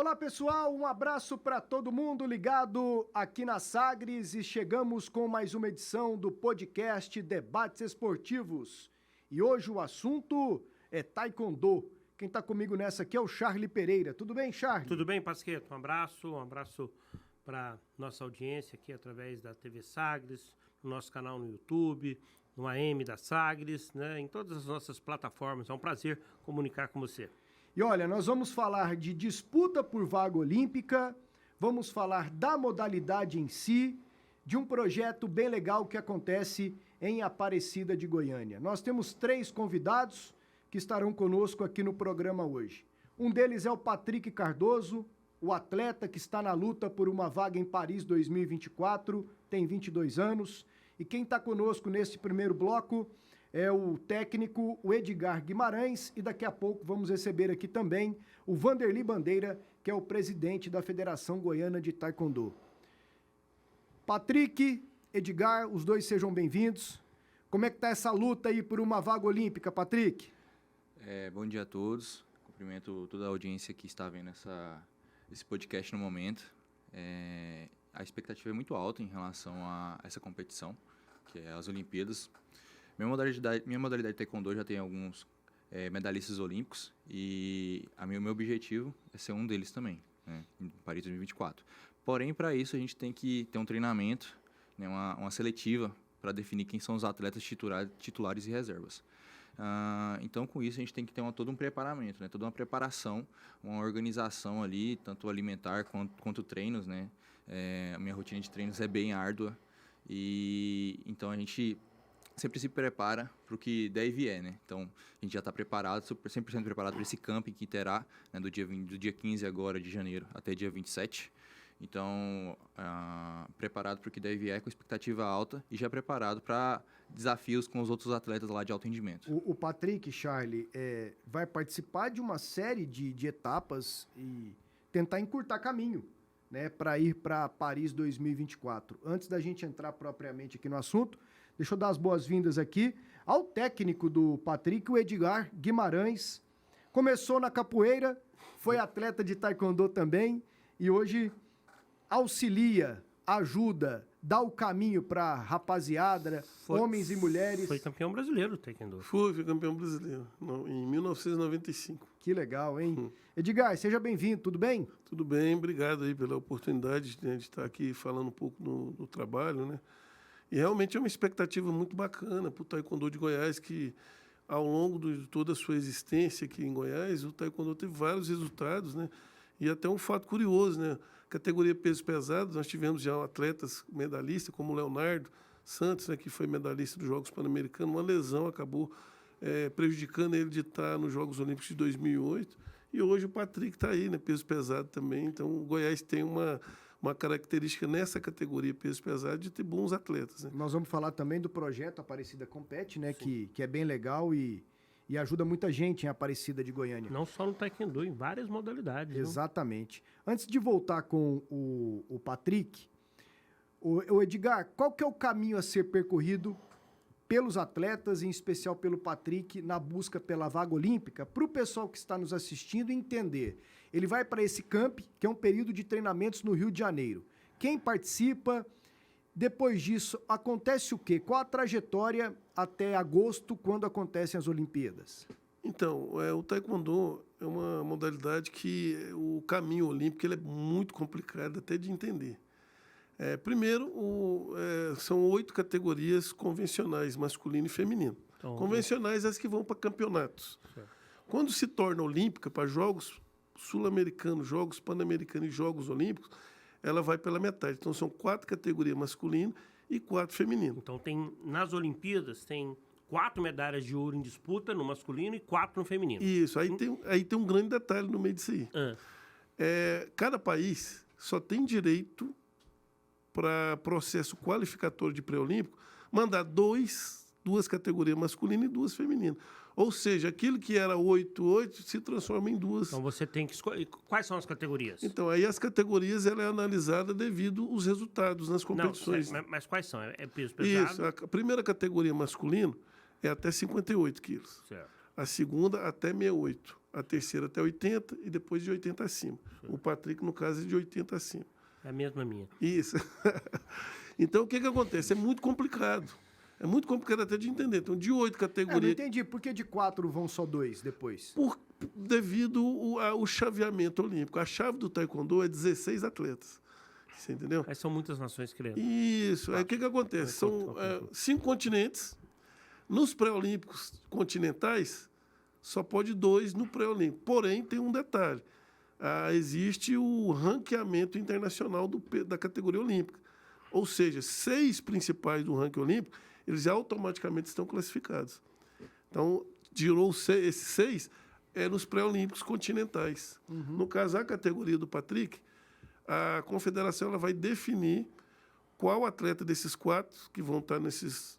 Olá pessoal, um abraço para todo mundo ligado aqui na Sagres e chegamos com mais uma edição do podcast Debates Esportivos. E hoje o assunto é Taekwondo. Quem está comigo nessa aqui é o Charlie Pereira. Tudo bem, Charlie? Tudo bem, Pasqueto? Um abraço para nossa audiência aqui através da TV Sagres, no nosso canal no YouTube, no AM da Sagres, né, em todas as nossas plataformas. É um prazer comunicar com você. E olha, nós vamos falar de disputa por vaga olímpica, vamos falar da modalidade em si, de um projeto bem legal que acontece em Aparecida de Goiânia. Nós temos 3 convidados que estarão conosco aqui no programa hoje. Um deles é o Patrick Cardoso, o atleta que está na luta por uma vaga em Paris 2024, tem 22 anos. E quem está conosco nesse primeiro bloco é o técnico, o Edgar Guimarães, e daqui a pouco vamos receber aqui também o Vanderly Bandeira, que é o presidente da Federação Goiana de Taekwondo. Patrick, Edgar, os dois sejam bem-vindos. Como é que está essa luta aí por uma vaga olímpica, Patrick? Bom dia a todos, cumprimento toda a audiência que está vendo esse podcast no momento. A expectativa é muito alta em relação a essa competição, que é as Olimpíadas. Minha modalidade de Taekwondo já tem alguns medalhistas olímpicos e o meu objetivo é ser um deles também, né, em Paris 2024. Porém, para isso a gente tem que ter um treinamento, né, uma seletiva para definir quem são os atletas titulares e reservas. Então, com isso, a gente tem que ter todo um preparamento, né, toda uma preparação, uma organização ali, tanto alimentar quanto treinos, né. A minha rotina de treinos é bem árdua e então a gente sempre se prepara para o que der e vier, né? Então, a gente já está preparado, 100% preparado para esse camping que terá, né, do dia 15 agora de janeiro até dia 27. Então, preparado para o que der e vier, com expectativa alta e já preparado para desafios com os outros atletas lá de alto rendimento. O Patrick, Charlie, vai participar de uma série de etapas e tentar encurtar caminho, né, para ir para Paris 2024. Antes da gente entrar propriamente aqui no assunto, deixa eu dar as boas-vindas aqui ao técnico do Patrick, o Edgar Guimarães. Começou na capoeira, foi atleta de taekwondo também e hoje auxilia, ajuda, dá o caminho para rapaziada, homens e mulheres. Foi campeão brasileiro do taekwondo. Fui campeão brasileiro em 1995. Que legal, hein? Edgar, seja bem-vindo, tudo bem? Tudo bem, obrigado aí pela oportunidade de estar aqui falando um pouco do trabalho, né? E realmente é uma expectativa muito bacana para o Taekwondo de Goiás, que ao longo de toda a sua existência aqui em Goiás, o Taekwondo teve vários resultados, né? E até um fato curioso, né? Categoria peso pesado, nós tivemos já atletas medalhistas, como o Leonardo Santos, né, que foi medalhista dos Jogos Pan-Americanos. Uma lesão acabou prejudicando ele de estar nos Jogos Olímpicos de 2008. E hoje o Patrick está aí, né? Peso pesado também. Então, o Goiás tem uma característica nessa categoria peso pesado de ter bons atletas, né? Nós vamos falar também do projeto Aparecida Compete, né? Que é bem legal e ajuda muita gente em Aparecida de Goiânia. Não só no taekwondo, em várias modalidades. Exatamente. Não? Antes de voltar com o Patrick, o Edgar, qual que é o caminho a ser percorrido pelos atletas, em especial pelo Patrick, na busca pela vaga olímpica, para o pessoal que está nos assistindo entender? Ele vai para esse camp, que é um período de treinamentos no Rio de Janeiro. Quem participa? Depois disso, acontece o quê? Qual a trajetória até agosto, quando acontecem as Olimpíadas? Então, o Taekwondo é uma modalidade que o caminho olímpico ele é muito complicado até de entender. Primeiro, são 8 categorias convencionais, masculino e feminino. Então, convencionais as que vão para campeonatos. Certo. Quando se torna olímpica, para Jogos Sul-Americanos, Jogos Pan-Americanos e Jogos Olímpicos, ela vai pela metade. Então, são 4 categorias masculino e 4 feminino. Então, nas Olimpíadas, tem 4 medalhas de ouro em disputa no masculino e 4 no feminino. Isso. Aí tem um grande detalhe no meio disso aí. Cada país só tem direito, para processo qualificatório de pré-olímpico, mandar 2 categorias masculinas e 2 femininas. Ou seja, aquilo que era 8-8 se transforma em 2. Então você tem que escolher. Quais são as categorias? Então, aí as categorias ela é analisada devido aos resultados nas competições. Não, mas quais são? É peso pesado? Isso. A primeira categoria masculino é até 58 quilos. Certo. A segunda, até 68. a terceira até 80 e depois de 80 acima. O Patrick, no caso, é de 80 acima. É a mesma minha. Isso. Então, o que acontece? É muito complicado. É muito complicado até de entender. Então, de 8 Não categorias... entendi. Por que de 4 vão só 2 depois? Devido ao chaveamento olímpico. A chave do taekwondo é 16 atletas. Você entendeu? Aí são muitas nações querendo. Isso. Aí o que acontece? São 5 continentes. Nos pré-olímpicos continentais, só pode 2 no pré-olímpico. Porém, tem um detalhe. Existe o ranqueamento internacional da categoria olímpica. Ou seja, 6 principais do ranking olímpico, eles automaticamente estão classificados. Então, tirou esses 6 nos pré-olímpicos continentais. No caso, a categoria do Patrick, a confederação ela vai definir qual atleta desses 4 que vão estar nesses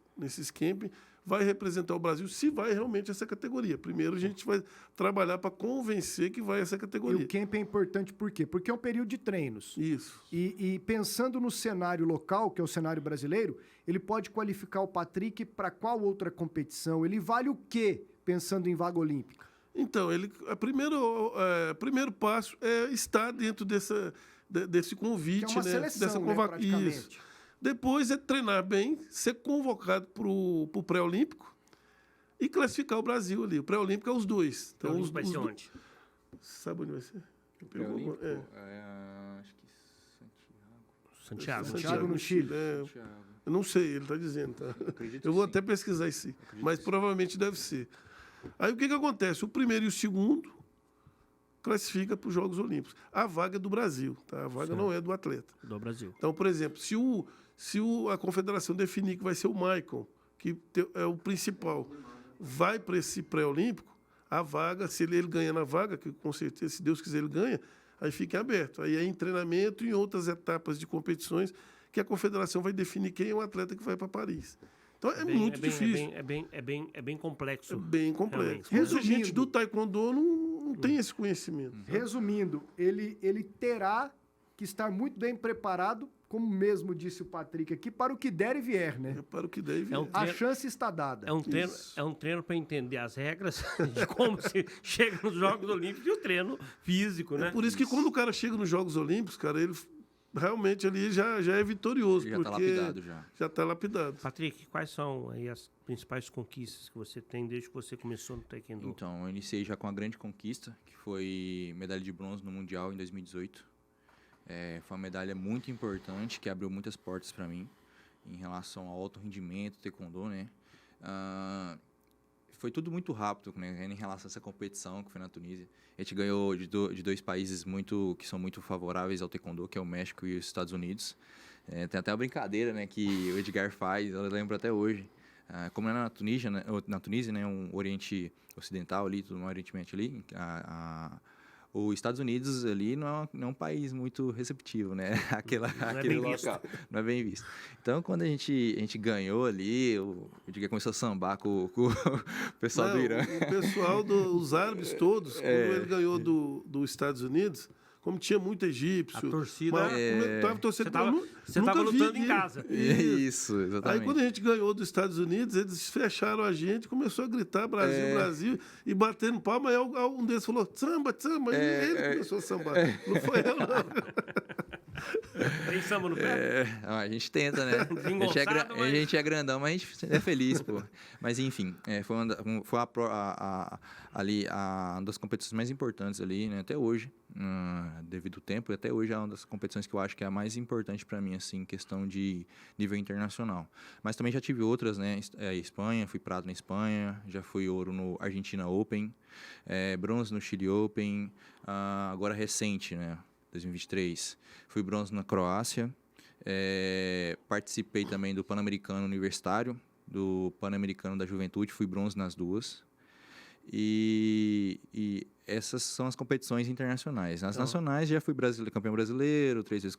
camping vai representar o Brasil, se vai realmente essa categoria. Primeiro, a gente vai trabalhar para convencer que vai essa E categoria. o camp é importante por quê? Porque é um período de treinos. Isso. E pensando no cenário local, que é o cenário brasileiro, ele pode qualificar o Patrick para qual outra competição? Ele vale o quê, pensando em vaga olímpica? Então, primeiro passo é estar dentro desse convite, Que é uma seleção, dessa né, praticamente. Isso. Depois é treinar bem, ser convocado para o pré-olímpico e classificar o Brasil ali. O pré-olímpico é os 2. Então, vai ser onde? Sabe onde vai ser? Pré-olímpico? Acho que Santiago. Santiago, no Chile. Eu não sei, ele está dizendo. Tá? Acredito Eu vou sim. até pesquisar isso, Acredito mas sim. provavelmente deve ser. Aí o que acontece? O primeiro e o segundo classifica para os Jogos Olímpicos. A vaga é do Brasil, tá? A vaga não é do atleta. Do Brasil. Então, por exemplo, se a confederação definir que vai ser o Michael, que é o principal, vai para esse pré-olímpico, a vaga, se ele ganha na vaga, que com certeza, se Deus quiser, ele ganha, aí fica aberto. Aí é em treinamento e em outras etapas de competições que a confederação vai definir quem é o atleta que vai para Paris. Então, muito difícil. É bem complexo. É bem complexo. Realmente. Muita Resumindo. gente do taekwondo não tem esse conhecimento. Resumindo, ele terá que estar muito bem preparado, como mesmo disse o Patrick aqui, para o que der e vier, né? É para o que der e vier. A chance está dada. É um treino para entender as regras de como se chega nos Jogos Olímpicos e o treino físico, né? É por isso que quando o cara chega nos Jogos Olímpicos, cara, ele realmente ali já é vitorioso. Já está porque lapidado já. Já está lapidado. Patrick, quais são aí as principais conquistas que você tem desde que você começou no Taekwondo? Então, eu iniciei já com a grande conquista, que foi medalha de bronze no Mundial em 2018. Foi uma medalha muito importante, que abriu muitas portas para mim, em relação ao alto rendimento, Taekwondo, né? Foi tudo muito rápido, né, em relação a essa competição que foi na Tunísia. A gente ganhou de 2 países que são muito favoráveis ao Taekwondo, que é o México e os Estados Unidos. Tem até uma brincadeira, né, que o Edgar faz, eu lembro até hoje. Como é na Tunísia, né, um Oriente Ocidental ali, tudo no Oriente Médio ali, os Estados Unidos ali não é um país muito receptivo, né? Aquele bem local. Não é bem visto. Então, quando a gente ganhou ali, o Edgar começou a sambar com o pessoal do Irã. O pessoal os árabes todos, quando ele ganhou dos Estados Unidos, como tinha muito egípcio... A torcida... Tava torcendo, Você estava lutando em casa. Isso, exatamente. Aí, quando a gente ganhou dos Estados Unidos, eles fecharam a gente, começou a gritar Brasil, Brasil, e batendo palma, aí um deles falou, samba, samba, e ele começou a sambar. Não foi eu, não. Tem samba no pé? A gente tenta, né? A gente é grandão, mas a gente é feliz, pô. Mas, enfim, foi uma das competições mais importantes ali, né? Até hoje, devido ao tempo, e até hoje é uma das competições que eu acho que é a mais importante para mim, assim, em questão de nível internacional. Mas também já tive outras, né? Espanha, fui prata na Espanha, já fui ouro no Argentina Open, bronze no Chile Open, agora recente, né? 2023, fui bronze na Croácia, participei também do Pan-Americano Universitário, do Pan-Americano da Juventude, fui bronze nas 2. E essas são as competições internacionais. Nas nacionais já fui campeão brasileiro, 3 vezes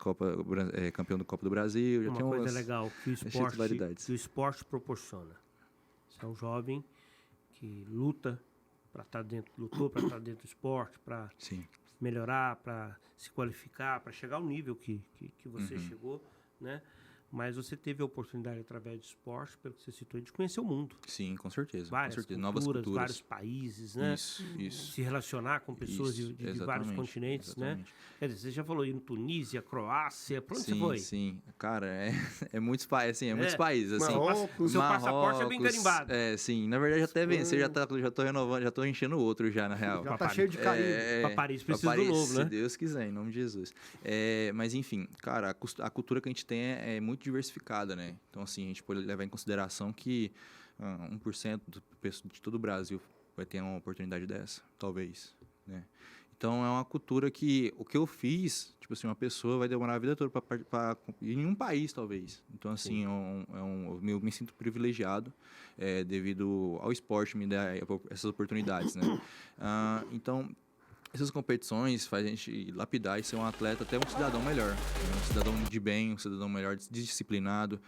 campeão do Copa do Brasil. Já uma coisa legal que o esporte proporciona. Você é um jovem que lutou para estar dentro do esporte, para melhorar, para se qualificar, para chegar ao nível que você chegou, né? mas você teve a oportunidade, através do esporte, pelo que você citou, de conhecer o mundo. Sim, com certeza. Várias com certeza. culturas, Novas culturas. vários países, né? Isso. Se relacionar com pessoas de vários exatamente, continentes, né? exatamente. Quer dizer, você já falou em Tunísia, Croácia, pra onde você Sim, foi? sim. Cara, é muitos países, assim, muitos países, assim. Marrocos. Seu passaporte é bem carimbado. Sim. Na verdade, até venci, já tô renovando, já tô enchendo outro já, na real. Já tá cheio de carinho. Pra Paris precisa Pra Paris, do novo, né? Se Deus quiser, em nome de Jesus. Mas, enfim, cara, a cultura que a gente tem é muito diversificada, né? Então, assim, a gente pode levar em consideração que 1% de todo o Brasil vai ter uma oportunidade dessa, talvez, né? Então, é uma cultura que o que eu fiz, tipo assim, uma pessoa vai demorar a vida toda para ir em um país, talvez. Então, assim, eu me sinto privilegiado devido ao esporte me dar essas oportunidades, né? Então, essas competições fazem a gente lapidar e ser um atleta, até um cidadão melhor, né? Um cidadão de bem, um cidadão melhor disciplinado.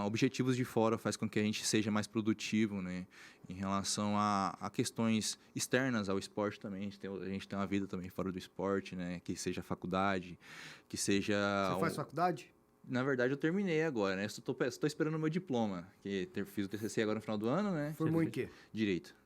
Objetivos de fora faz com que a gente seja mais produtivo, né? Em relação a questões externas ao esporte também. A gente tem uma vida também fora do esporte, né? Que seja faculdade, que seja... Você faz faculdade? Na verdade, eu terminei agora, né? Estou esperando o meu diploma, que fiz o TCC agora no final do ano, né? Formou em quê? Direito.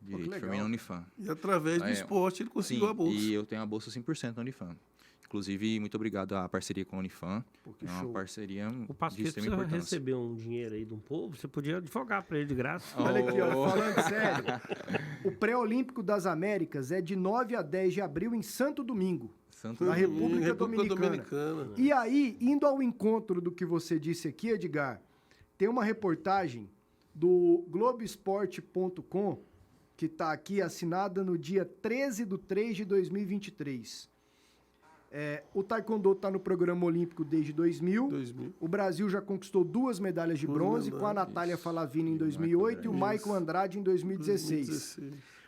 Formei na Unifam. E através do esporte ele conseguiu a bolsa. E eu tenho a bolsa 100% na Unifam. Inclusive, muito obrigado à parceria com a Unifam. Que é uma show. parceria O Pasquete de extrema precisa importância. receber um dinheiro aí de um povo, você podia advogar para ele de graça. Olha aqui, ó, falando sério. O Pré-Olímpico das Américas é de 9 a 10 de abril em Santo Domingo, na República Dominicana. E aí, indo ao encontro do que você disse aqui, Edgar, tem uma reportagem do Globoesporte.com que está aqui assinada no dia 13/3/2023. O Taekwondo está no programa olímpico desde 2000. O Brasil já conquistou 2 medalhas de bronze, com a Natália Falavini em 2008 e o Michael Andrade em 2016.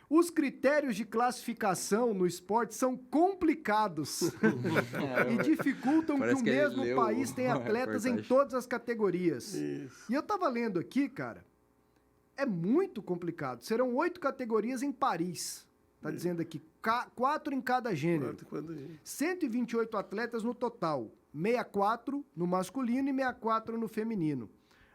Os critérios de classificação no esporte são complicados e dificultam que o mesmo país tenha atletas em todas as categorias. Isso. E eu estava lendo aqui, cara, é muito complicado. Serão 8 categorias em Paris. Tá dizendo aqui, 4 em cada gênero. 128 atletas no total. 64 no masculino e 64 no feminino.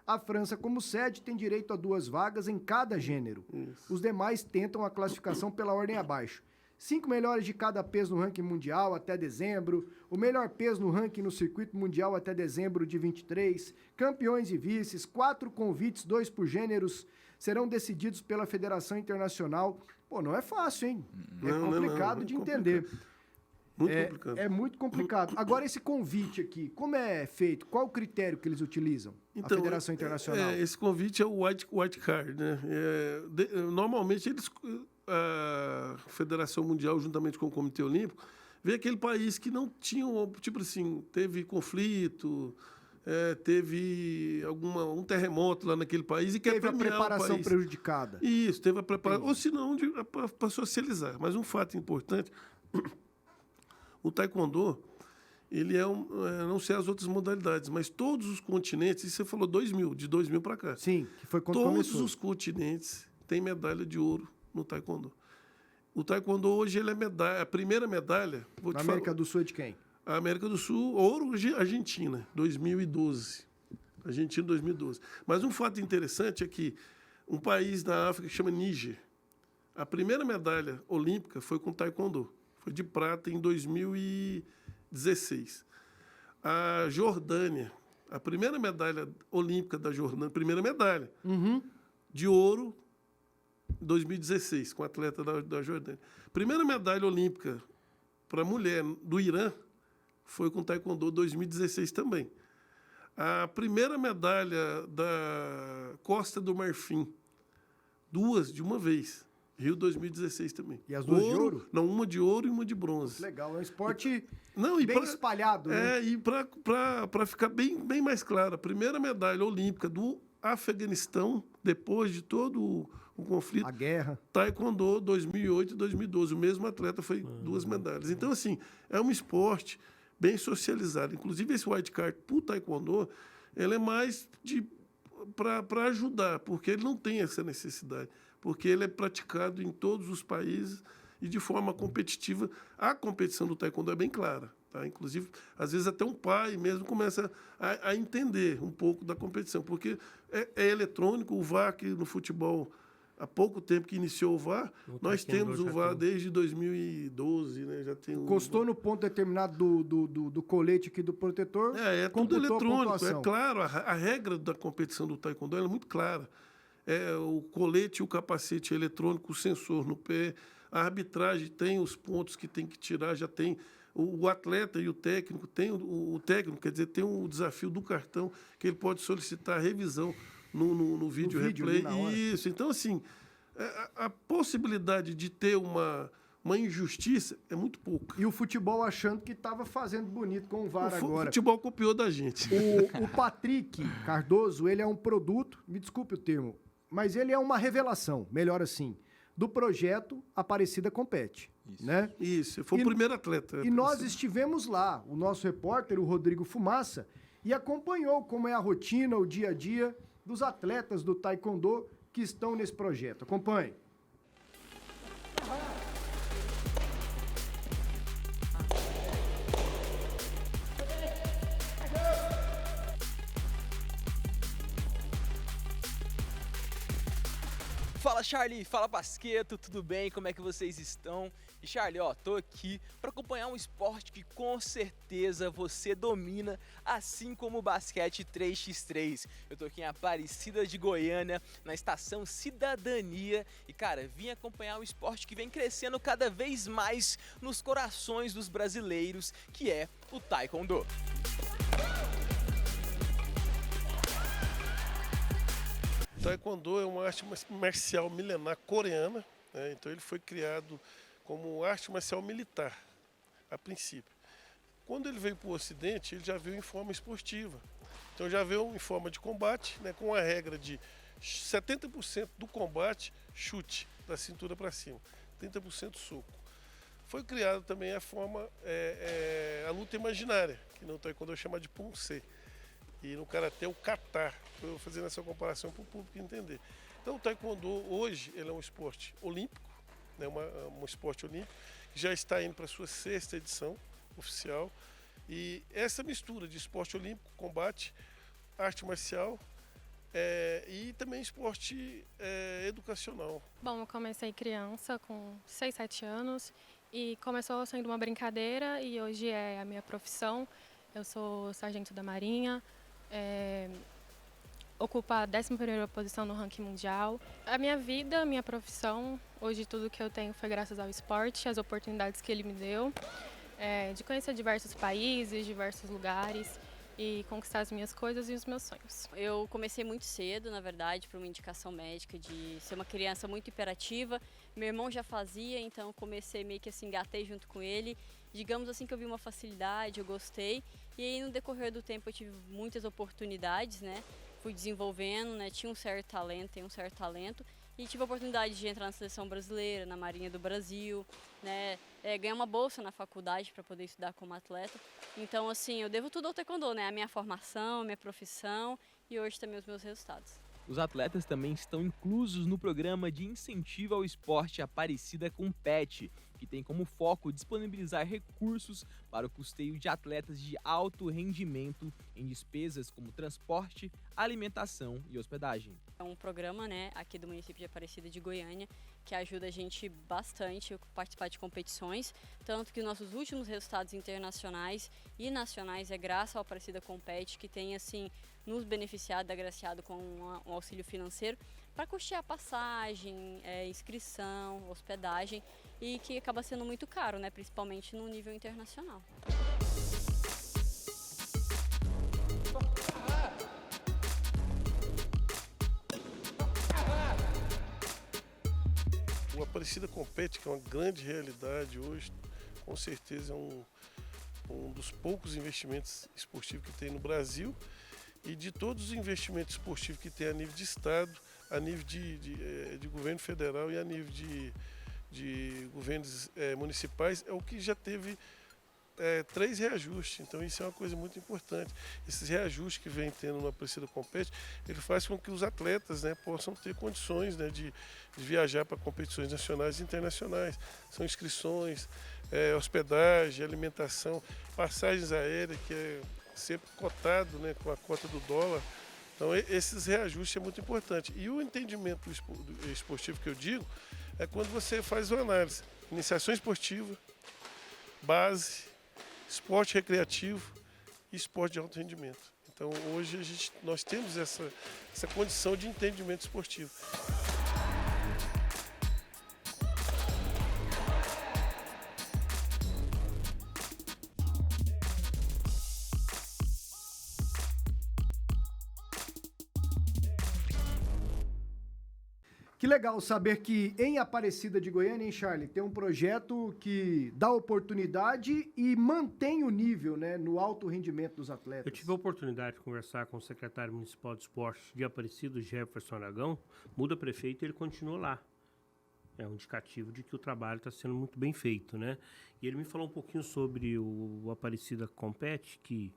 A França, como sede, tem direito a 2 vagas em cada gênero. Isso. Os demais tentam a classificação pela ordem abaixo. 5 melhores de cada peso no ranking mundial até dezembro. O melhor peso no ranking no circuito mundial até dezembro de 23. Campeões e vices. 4 convites, 2 por gêneros, serão decididos pela Federação Internacional. Pô, não é fácil, hein? É complicado de entender. Muito complicado. É muito complicado. Agora, esse convite aqui, como é feito? Qual o critério que eles utilizam? A Federação Internacional? Esse convite é o white card, né? Normalmente, a Federação Mundial, juntamente com o Comitê Olímpico, vê aquele país que não tinha, tipo assim, teve conflito, teve um terremoto lá naquele país e quer premiar a preparação o país. prejudicada. Isso, teve a preparação. Ou se não, para socializar. Mas um fato importante, o taekwondo, ele não sei as outras modalidades, mas todos os continentes, e você falou 2000, de 2000 para cá. Sim, que foi quando todos começou. os continentes têm medalha de ouro no taekwondo. O taekwondo hoje ele é a primeira medalha. Na América do Sul é de quem? A América do Sul, ouro, Argentina, 2012. Argentina, 2012. Mas um fato interessante é que um país da África que chama Níger, a primeira medalha olímpica foi com taekwondo. Foi de prata em 2016. A Jordânia, a primeira medalha olímpica da Jordânia, primeira medalha de ouro, 2016, com atleta da Jordânia. Primeira medalha olímpica para mulher do Irã foi com taekwondo 2016 também. A primeira medalha da Costa do Marfim, 2 de uma vez. Rio 2016 também. E as 2 de ouro? Não, uma de ouro e uma de bronze. Legal, é um esporte bem espalhado, né? E para ficar bem mais claro, a primeira medalha olímpica do Afeganistão, depois de todo o conflito. A guerra. Taekwondo 2008 e 2012. O mesmo atleta foi 2 medalhas. Então, assim, é um esporte bem socializado. Inclusive, esse white card para o taekwondo, ele é mais para ajudar, porque ele não tem essa necessidade. Porque ele é praticado em todos os países e de forma competitiva. A competição do taekwondo é bem clara. Tá? Inclusive, às vezes até um pai mesmo começa a entender um pouco da competição, porque é eletrônico, o VAR aqui no futebol, há pouco tempo que iniciou o VAR, nós temos o VAR desde 2012, né? Já tem Encostou no ponto determinado do colete aqui do protetor. É tudo computou a eletrônico. pontuação. É claro, a regra da competição do taekwondo é muito clara. O colete e o capacete eletrônico, o sensor no pé, a arbitragem tem os pontos que tem que tirar, já tem o atleta e o técnico, tem o técnico, quer dizer, tem o desafio do cartão, que ele pode solicitar revisão no vídeo replay. Isso, então assim, a possibilidade de ter uma injustiça é muito pouca. E o futebol achando que estava fazendo bonito com o VAR agora. O futebol copiou da gente. O Patrick Cardoso, ele é um produto, me desculpe o termo, mas ele é uma revelação, melhor assim, do projeto Aparecida Compete. Isso. Né? Isso, foi o primeiro atleta. E nós estivemos lá, o nosso repórter, o Rodrigo Fumaça, e acompanhou como é a rotina, o dia a dia dos atletas do taekwondo que estão nesse projeto. Acompanhe. Fala Charlie, fala Basqueto, tudo bem? Como é que vocês estão? E Charlie, tô aqui para acompanhar um esporte que com certeza você domina, assim como o basquete 3x3. Eu tô aqui em Aparecida de Goiânia, na estação Cidadania, e cara, vim acompanhar um esporte que vem crescendo cada vez mais nos corações dos brasileiros, que é o Taekwondo. Taekwondo é uma arte marcial milenar coreana, né? Então ele foi criado como arte marcial militar, a princípio. Quando ele veio para o Ocidente, ele já veio em forma esportiva. Então já veio em forma de combate, né, com a regra de 70% do combate, chute, da cintura para cima, 30% soco. Foi criado também a forma, a luta imaginária, que no Taekwondo é chamada de Pumse. E no Karatê o Kata. Estou fazendo essa comparação para o público entender. Então o Taekwondo hoje ele é um esporte olímpico, né, um esporte olímpico, que já está indo para a sua 6ª edição oficial. E essa mistura de esporte olímpico, combate, arte marcial e também esporte educacional. Bom, eu comecei criança com 6, 7 anos e começou sendo uma brincadeira e hoje é a minha profissão. Eu sou sargento da Marinha. Ocupa a 11ª posição no ranking mundial. A minha vida, a minha profissão, hoje tudo que eu tenho foi graças ao esporte, as oportunidades que ele me deu, de conhecer diversos países, diversos lugares e conquistar as minhas coisas e os meus sonhos. Eu comecei muito cedo, na verdade, por uma indicação médica de ser uma criança muito hiperativa. Meu irmão já fazia, então comecei meio que assim, engatei junto com ele. Digamos assim que eu vi uma facilidade, eu gostei. E aí no decorrer do tempo eu tive muitas oportunidades, né? Fui desenvolvendo, né? Tenho um certo talento e tive a oportunidade de entrar na seleção brasileira, na Marinha do Brasil, né? Ganhar uma bolsa na faculdade para poder estudar como atleta. Então assim, eu devo tudo ao Taekwondo, né? A minha formação, a minha profissão e hoje também os meus resultados. Os atletas também estão inclusos no programa de incentivo ao esporte Aparecida Compete, que tem como foco disponibilizar recursos para o custeio de atletas de alto rendimento em despesas como transporte, alimentação e hospedagem. É um programa, né, aqui do município de Aparecida de Goiânia, que ajuda a gente bastante a participar de competições, tanto que nossos últimos resultados internacionais e nacionais é graças ao Aparecida Compete, que tem assim nos beneficiado, agraciado com um auxílio financeiro para custear passagem, inscrição, hospedagem e que acaba sendo muito caro, né, principalmente no nível internacional. O Aparecida Compete, que é uma grande realidade hoje, com certeza é um dos poucos investimentos esportivos que tem no Brasil. E de todos os investimentos esportivos que tem a nível de Estado, a nível de governo federal e a nível de governos municipais, é o que já teve 3 reajustes. Então, isso é uma coisa muito importante. Esses reajustes que vem tendo no Aparecida Compete, ele faz com que os atletas, né, possam ter condições, né, de viajar para competições nacionais e internacionais. São inscrições, hospedagem, alimentação, passagens aéreas, que é sempre cotado, né, com a cota do dólar. Então, esses reajustes é muito importante. E o entendimento esportivo que eu digo é quando você faz uma análise. Iniciação esportiva, base, esporte recreativo e esporte de alto rendimento. Então, hoje nós temos essa condição de entendimento esportivo. Que legal saber que em Aparecida de Goiânia, hein, Charlie, tem um projeto que dá oportunidade e mantém o nível, né, no alto rendimento dos atletas. Eu tive a oportunidade de conversar com o secretário municipal de esportes de Aparecida, Jefferson Aragão, muda prefeito e ele continua lá. É um indicativo de que o trabalho está sendo muito bem feito, né? E ele me falou um pouquinho sobre o Aparecida Compete, que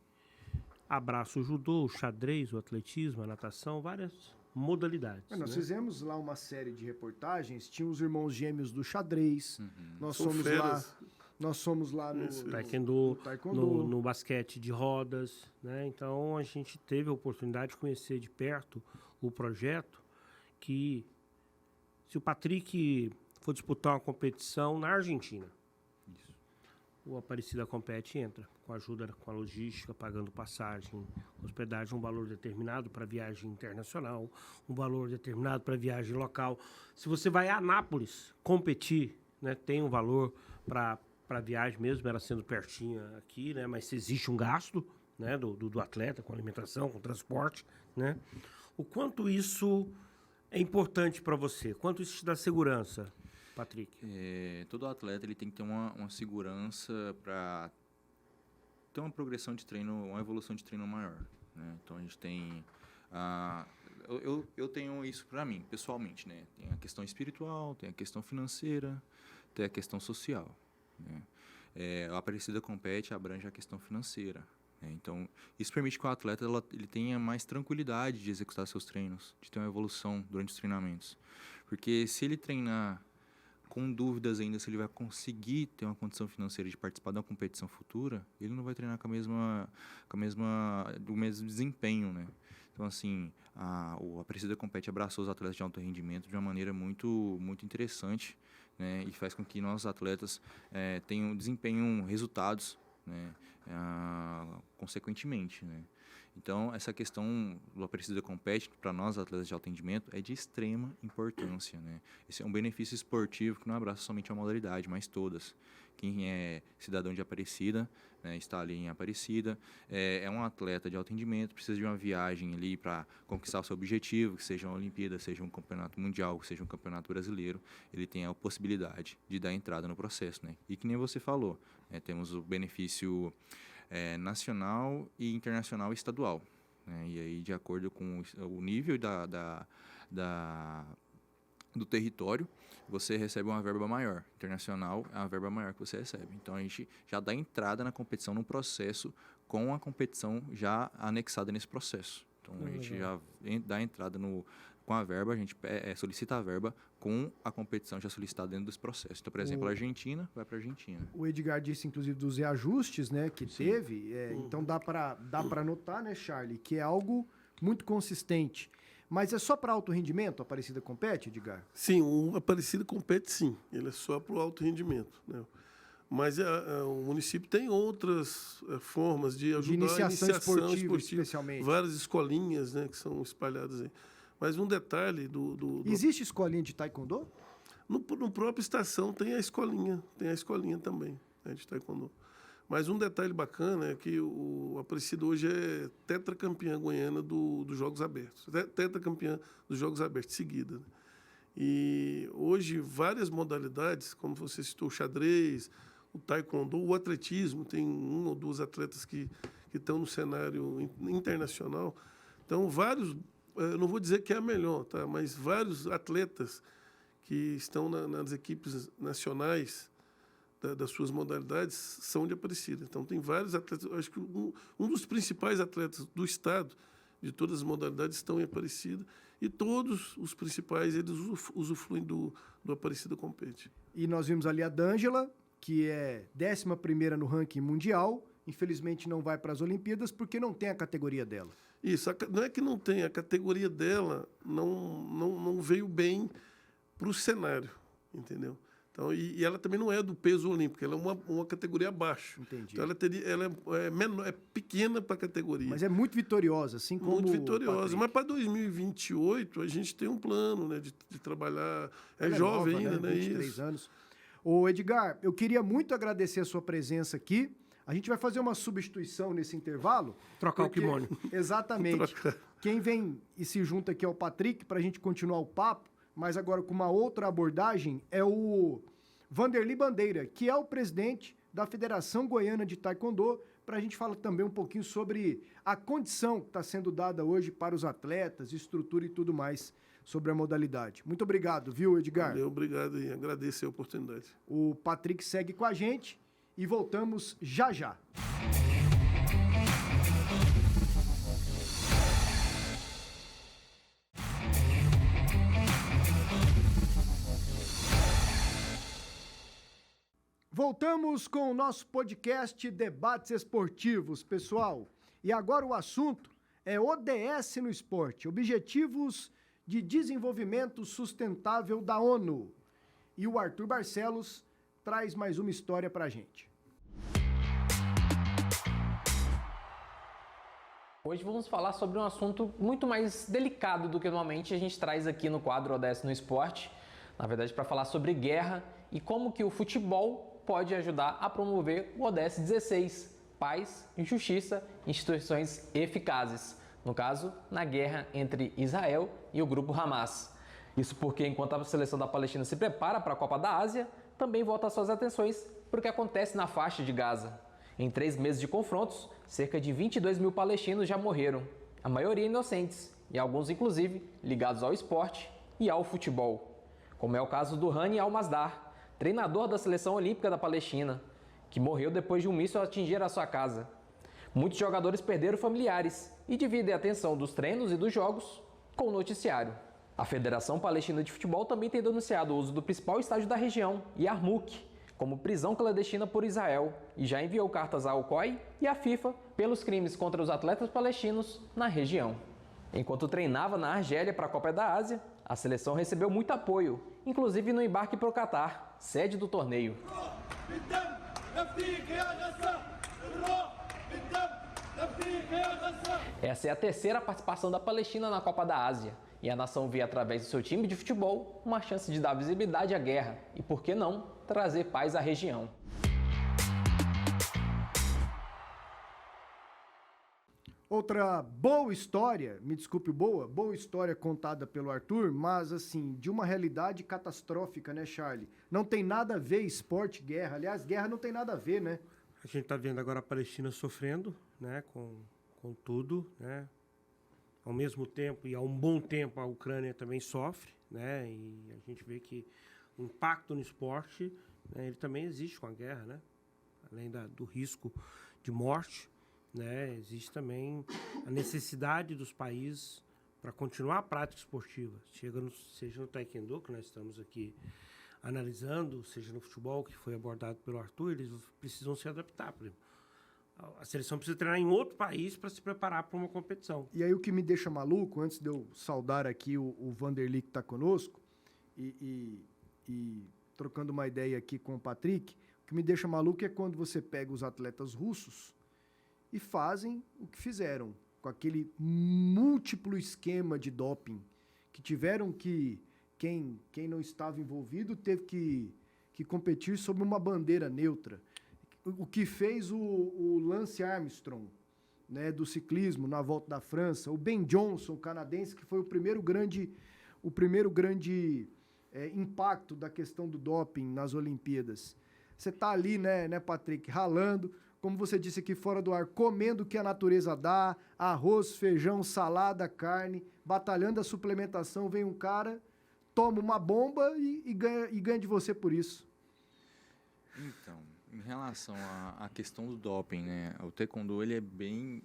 abraça o judô, o xadrez, o atletismo, a natação, várias modalidades. Nós né? fizemos lá uma série de reportagens, tinha os irmãos gêmeos do xadrez, nós São somos feras. nós somos lá no Taekwondo, taekwondo. no basquete de rodas, né? Então a gente teve a oportunidade de conhecer de perto o projeto, que se o Patrick for disputar uma competição na Argentina, o Aparecida Compete entra com ajuda com a logística, pagando passagem, hospedagem, um valor determinado para viagem internacional, um valor determinado para viagem local. Se você vai a Anápolis competir, né, tem um valor para viagem mesmo, ela sendo pertinho aqui, né, mas existe um gasto, né, do atleta com alimentação, com transporte, né? O quanto isso é importante para você? Quanto isso te dá segurança, Patrick? Todo atleta ele tem que ter uma segurança para ter uma progressão de treino, uma evolução de treino maior, né? Então a gente tem eu tenho isso para mim pessoalmente, né? Tem a questão espiritual, tem a questão financeira, tem a questão social, né? A Aparecida Compete abrange a questão financeira, né? Então isso permite que o atleta ele tenha mais tranquilidade de executar seus treinos, de ter uma evolução durante os treinamentos, porque se ele treinar com dúvidas ainda se ele vai conseguir ter uma condição financeira de participar de uma competição futura, ele não vai treinar com o mesmo desempenho, né? Então, assim, o Aparecida Compete abraçou os atletas de alto rendimento de uma maneira muito, muito interessante, né? E faz com que nossos atletas tenham desempenho, resultados, né? Consequentemente, né? Então, essa questão do Aparecida Compete, para nós, atletas de alto rendimento, é de extrema importância, né? Esse é um benefício esportivo que não abraça somente uma modalidade, mas todas. Quem é cidadão de Aparecida, né, está ali em Aparecida, é um atleta de alto rendimento, precisa de uma viagem ali para conquistar o seu objetivo, que seja uma Olimpíada, seja um campeonato mundial, que seja um campeonato brasileiro, ele tem a possibilidade de dar entrada no processo, né? E que nem você falou, temos o benefício nacional e internacional e estadual, né? E aí, de acordo com o nível do território, você recebe uma verba maior. Internacional é uma verba maior que você recebe. Então, a gente já dá entrada na competição no processo com a competição já anexada nesse processo. Então, a gente já dá entrada com a verba, a gente solicita a verba com a competição já solicitada dentro desse processo. Então, por exemplo, a Argentina vai para a Argentina. O Edgar disse, inclusive, dos reajustes, né, que teve. Então, dá para notar, né, Charlie, que é algo muito consistente. Mas é só para alto rendimento a Aparecida Compete, Edgar? Sim, o Aparecida Compete, sim. Ele é só para o alto rendimento, né? Mas o município tem outras formas de ajudar de iniciação a iniciação esportiva, especialmente. Várias escolinhas, né, que são espalhadas aí. Mas um detalhe Existe escolinha de taekwondo? No próprio Estação tem a escolinha também, né, de taekwondo. Mas um detalhe bacana é que o Aparecida hoje é tetracampeã goiana dos Jogos Abertos. Tetracampeã dos Jogos Abertos, seguida, né? E hoje várias modalidades, como você citou, o xadrez, o taekwondo, o atletismo, tem 1 ou 2 atletas que estão no cenário internacional. Então, vários, eu não vou dizer que é a melhor, tá? Mas vários atletas que estão nas equipes nacionais das suas modalidades são de Aparecida. Então, tem vários atletas. Eu acho que um dos principais atletas do estado, de todas as modalidades, estão em Aparecida. E todos os principais, eles usufruem do Aparecida Compete. E nós vimos ali a D'Angela, que é 11ª no ranking mundial. Infelizmente não vai para as Olimpíadas porque não tem a categoria dela. Isso, não é que não tem, a categoria dela não veio bem para o cenário, entendeu? Então, e ela também não é do peso olímpico, ela é uma categoria abaixo. Entendi. Então ela é menor, é pequena para a categoria. Mas é muito vitoriosa, assim como muito vitoriosa. o Mas para 2028 a gente tem um plano, né, de trabalhar. Ela jovem nova, ainda, né? 23 Isso. anos. Ô, Edgar, eu queria muito agradecer a sua presença aqui. A gente vai fazer uma substituição nesse intervalo. Trocar o kimono. Exatamente. Quem vem e se junta aqui é o Patrick, para a gente continuar o papo, mas agora com uma outra abordagem, é o Vanderlei Bandeira, que é o presidente da Federação Goiana de Taekwondo, para a gente falar também um pouquinho sobre a condição que está sendo dada hoje para os atletas, estrutura e tudo mais sobre a modalidade. Muito obrigado, viu, Edgar? Valeu, obrigado e agradeço a oportunidade. O Patrick segue com a gente e voltamos já já. Voltamos com o nosso podcast Debates Esportivos, pessoal. E agora o assunto é ODS no esporte, Objetivos de Desenvolvimento Sustentável da ONU. E o Arthur Barcelos traz mais uma história pra gente. Hoje vamos falar sobre um assunto muito mais delicado do que normalmente a gente traz aqui no quadro ODS no Esporte. Na verdade, para falar sobre guerra e como que o futebol pode ajudar a promover o ODS 16, paz, justiça, instituições eficazes. No caso, na guerra entre Israel e o grupo Hamas. Isso porque enquanto a seleção da Palestina se prepara para a Copa da Ásia, também volta suas atenções para o que acontece na faixa de Gaza. Em 3 meses de confrontos, cerca de 22 mil palestinos já morreram, a maioria inocentes, e alguns inclusive ligados ao esporte e ao futebol. Como é o caso do Hani Al-Masdar, treinador da Seleção Olímpica da Palestina, que morreu depois de um míssil atingir a sua casa. Muitos jogadores perderam familiares e dividem a atenção dos treinos e dos jogos com o noticiário. A Federação Palestina de Futebol também tem denunciado o uso do principal estádio da região, Yarmouk, como prisão clandestina por Israel e já enviou cartas ao COI e à FIFA pelos crimes contra os atletas palestinos na região. Enquanto treinava na Argélia para a Copa da Ásia, a seleção recebeu muito apoio, inclusive no embarque para o Catar, sede do torneio. Essa é a terceira participação da Palestina na Copa da Ásia, e a nação vê através do seu time de futebol uma chance de dar visibilidade à guerra e, por que não, trazer paz à região. Outra boa história, me desculpe, boa história contada pelo Arthur, mas assim, de uma realidade catastrófica, né, Charlie? Não tem nada a ver esporte, guerra. Aliás, guerra não tem nada a ver, né? A gente está vendo agora a Palestina sofrendo, né, com tudo, né? Ao mesmo tempo e há um bom tempo a Ucrânia também sofre, né? E a gente vê que o impacto no esporte, né, ele também existe com a guerra, né? Além do risco de morte, né, existe também a necessidade dos países para continuar a prática esportiva, seja no taekwondo, que nós estamos aqui analisando, seja no futebol, que foi abordado pelo Arthur, eles precisam se adaptar. Por exemplo, a seleção precisa treinar em outro país para se preparar para uma competição. E aí o que me deixa maluco, antes de eu saudar aqui o Vanderlei que está conosco, e trocando uma ideia aqui com o Patrick, o que me deixa maluco é quando você pega os atletas russos e fazem o que fizeram, com aquele múltiplo esquema de doping, que tiveram que, quem não estava envolvido teve que competir sob uma bandeira neutra. O que fez o Lance Armstrong, né, do ciclismo na Volta da França, o Ben Johnson, canadense, que foi o primeiro grande impacto da questão do doping nas Olimpíadas. Você está ali, né, Patrick, ralando, como você disse aqui fora do ar, comendo o que a natureza dá, arroz, feijão, salada, carne, batalhando a suplementação, vem um cara, toma uma bomba e ganha de você por isso. Então, em relação à questão do doping, né? O taekwondo, ele é bem...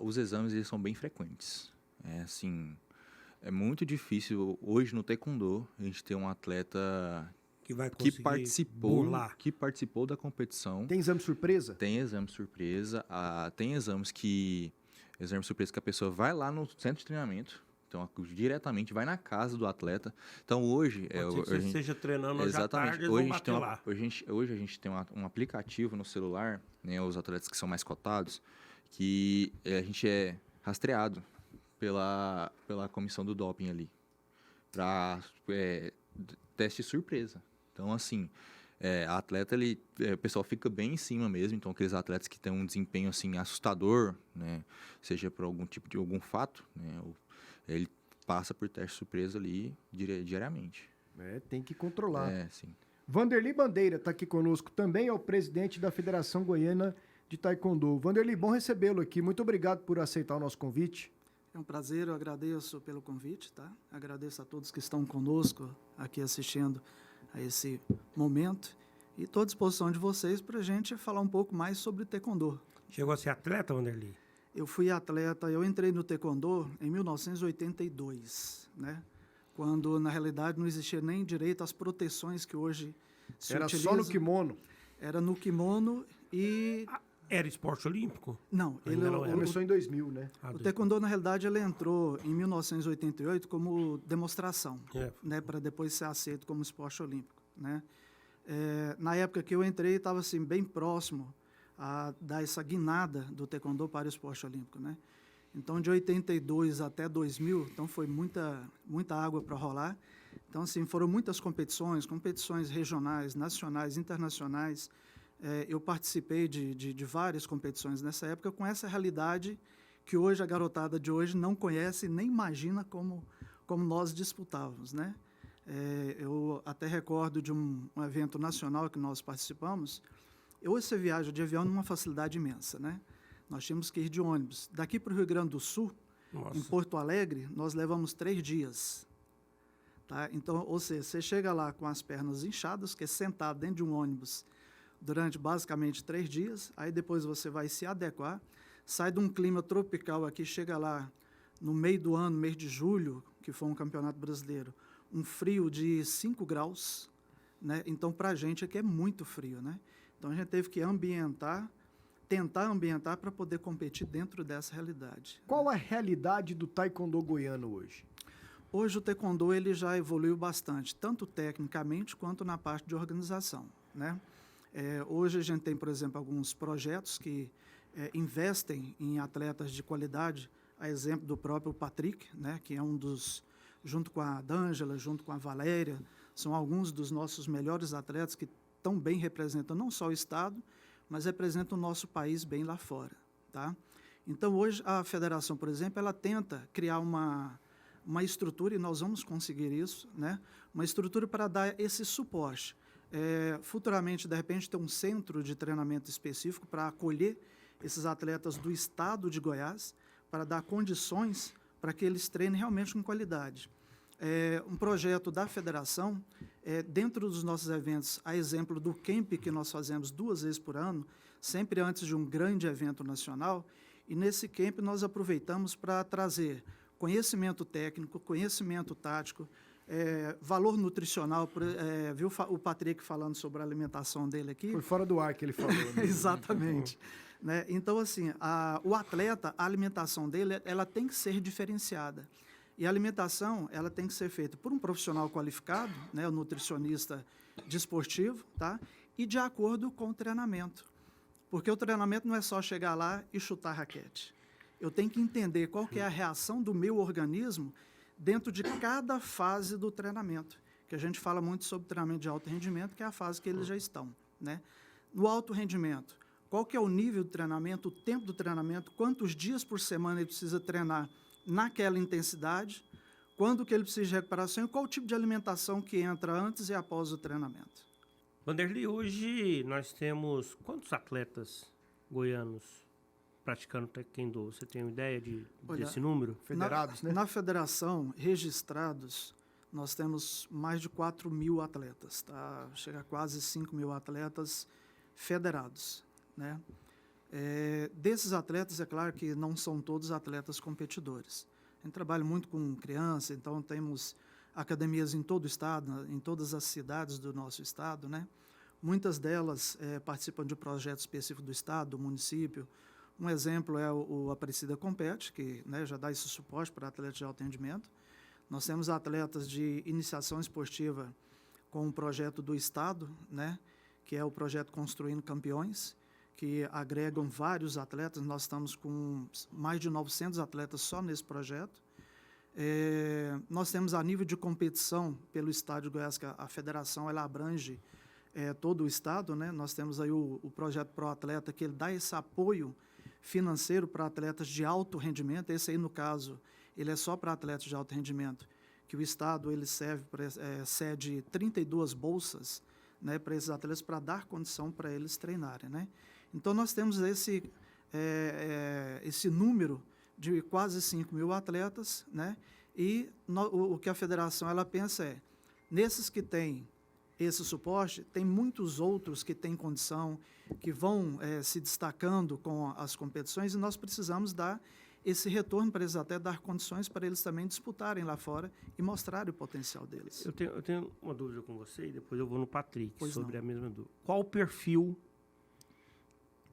os exames, eles são bem frequentes. É assim, é muito difícil hoje no taekwondo a gente ter um atleta Que vai que conseguir participou, que participou da competição. Tem exame surpresa? Tem exame surpresa. Tem exame surpresa que a pessoa vai lá no centro de treinamento. Então, diretamente vai na casa do atleta. Então, hoje... Pode ser que você esteja treinando hoje à exatamente. tarde, eles Hoje vão bater lá. hoje a gente tem um aplicativo no celular, né, os atletas que são mais cotados, que a gente é rastreado pela comissão do doping ali, para teste surpresa. Então, assim, a atleta, o pessoal fica bem em cima mesmo. Então, aqueles atletas que têm um desempenho assim assustador, né, seja por algum fato, né, ele passa por teste surpresa ali diariamente. Tem que controlar. Sim. Vanderlei Bandeira está aqui conosco, também é o presidente da Federação Goiana de Taekwondo. Vanderlei, bom recebê-lo aqui. Muito obrigado por aceitar o nosso convite. É um prazer, eu agradeço pelo convite, tá? Agradeço a todos que estão conosco aqui assistindo a esse momento e estou à disposição de vocês para a gente falar um pouco mais sobre taekwondo. Chegou a ser atleta, Vanderlei? Eu fui atleta, eu entrei no taekwondo em 1982, né? Quando, na realidade, não existia nem direito às proteções que hoje se Era utiliza. só no kimono? Era no kimono e... Era esporte olímpico? Não, Ainda não era. Começou em 2000, né? O taekwondo, na realidade, ele entrou em 1988 como demonstração, né, para depois ser aceito como esporte olímpico, né? Na época que eu entrei, estava assim, bem próximo a dar essa guinada do taekwondo para o esporte olímpico, né? Então, de 82 até 2000, então foi muita água para rolar. Então, assim, foram muitas competições regionais, nacionais, internacionais. Eu participei de várias competições nessa época com essa realidade que hoje a garotada de hoje não conhece nem imagina como nós disputávamos, né? Eu até recordo de um evento nacional que nós participamos. Hoje você viaja de avião numa facilidade imensa, né? Nós tínhamos que ir de ônibus. Daqui para o Rio Grande do Sul, em Porto Alegre, nós levamos 3 dias. Tá? Então, ou seja, você chega lá com as pernas inchadas, que é sentado dentro de um ônibus durante basicamente 3 dias, aí depois você vai se adequar, sai de um clima tropical aqui, chega lá no meio do ano, mês de julho, que foi um campeonato brasileiro, um frio de 5 graus, né? Então, para a gente aqui é muito frio, né? Então, a gente teve que tentar ambientar para poder competir dentro dessa realidade. Qual a realidade do taekwondo goiano hoje? Hoje o taekwondo ele já evoluiu bastante, tanto tecnicamente quanto na parte de organização, né? Hoje a gente tem, por exemplo, alguns projetos que investem em atletas de qualidade, a exemplo do próprio Patrick, né, que é um dos, junto com a D'Angela, junto com a Valéria, são alguns dos nossos melhores atletas que tão bem representam não só o Estado, mas representam o nosso país bem lá fora. Tá? Então, hoje, a federação, por exemplo, ela tenta criar uma estrutura, e nós vamos conseguir isso, né? Uma estrutura para dar esse suporte. Futuramente, de repente, ter um centro de treinamento específico para acolher esses atletas do estado de Goiás, para dar condições para que eles treinem realmente com qualidade. Um projeto da federação, dentro dos nossos eventos, a exemplo do camp que nós fazemos 2 vezes por ano, sempre antes de um grande evento nacional, e nesse camp nós aproveitamos para trazer conhecimento técnico, conhecimento tático, valor nutricional, viu o Patrick falando sobre a alimentação dele aqui? Foi fora do ar que ele falou. Né? Exatamente. Né? Então, assim, o atleta, a alimentação dele, ela tem que ser diferenciada. E a alimentação, ela tem que ser feita por um profissional qualificado, né, o nutricionista desportivo, tá? E de acordo com o treinamento. Porque o treinamento não é só chegar lá e chutar a raquete. Eu tenho que entender qual que é a reação do meu organismo dentro de cada fase do treinamento. Que a gente fala muito sobre treinamento de alto rendimento, que é a fase que eles já estão, né? No alto rendimento, qual que é o nível do treinamento, o tempo do treinamento, quantos dias por semana ele precisa treinar naquela intensidade, quando que ele precisa de recuperação e qual o tipo de alimentação que entra antes e após o treinamento. Vanderlei, hoje nós temos quantos atletas goianos praticando taekwondo? Você tem uma ideia desse número? Federados, né? Na federação, registrados, nós temos mais de 4.000 atletas, tá? Chega a quase 5.000 atletas federados, né? Desses atletas, é claro que não são todos atletas competidores. A gente trabalha muito com criança, então temos academias em todo o estado, em todas as cidades do nosso estado, né? Muitas delas participam de projetos específicos do estado, do município. Um exemplo é o Aparecida Compete, que, né, já dá esse suporte para atletas de alto rendimento. Nós temos atletas de iniciação esportiva com um projeto do estado, né, que é o projeto Construindo Campeões, que agregam vários atletas. Nós estamos com mais de 900 atletas só nesse projeto. Nós temos a nível de competição pelo estado de Goiás, que a federação ela abrange todo o estado, né? Nós temos aí o projeto Pro Atleta, que ele dá esse apoio financeiro para atletas de alto rendimento. Esse aí, no caso, ele é só para atletas de alto rendimento, que o estado ele cede 32 bolsas, né, para esses atletas, para dar condição para eles treinarem, né? Então, nós temos esse número de quase 5.000 atletas, né? E o que a federação ela pensa nesses que têm esse suporte, tem muitos outros que têm condição, que vão se destacando com as competições, e nós precisamos dar esse retorno para eles, até dar condições para eles também disputarem lá fora e mostrarem o potencial deles. Eu tenho uma dúvida com você, e depois eu vou no Patrick sobre a mesma dúvida. Qual o perfil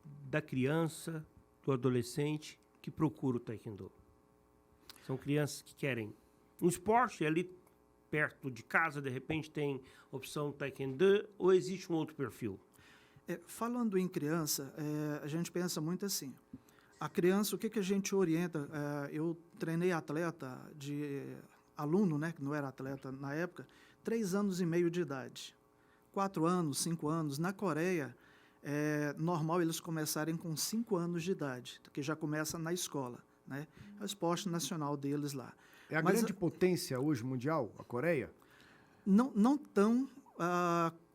da criança, do adolescente que procura o taekwondo? São crianças que querem um esporte ali perto de casa, de repente tem opção taekwondo, ou existe um outro perfil? Falando em criança, a gente pensa muito assim. A criança, o que a gente orienta? Eu treinei atleta aluno, né, que não era atleta na época, 3 anos e meio de idade. 4 anos, 5 anos. Na Coreia, é normal eles começarem com 5 anos de idade, que já começa na escola, né? É o esporte nacional deles lá. É a grande potência hoje mundial, a Coreia? Não tão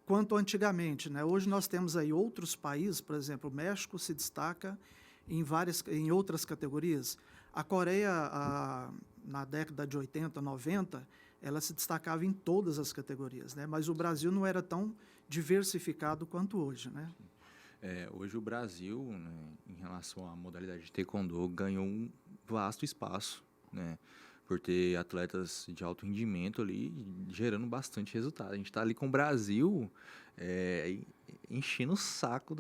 quanto antigamente, né? Hoje nós temos aí outros países, por exemplo, o México se destaca em outras categorias. A Coreia, na década de 80, 90, ela se destacava em todas as categorias, né? Mas o Brasil não era tão diversificado quanto hoje, né? Hoje o Brasil, né, em relação à modalidade de taekwondo, ganhou um vasto espaço, né, por ter atletas de alto rendimento ali, gerando bastante resultado. A gente está ali com o Brasil enchendo o saco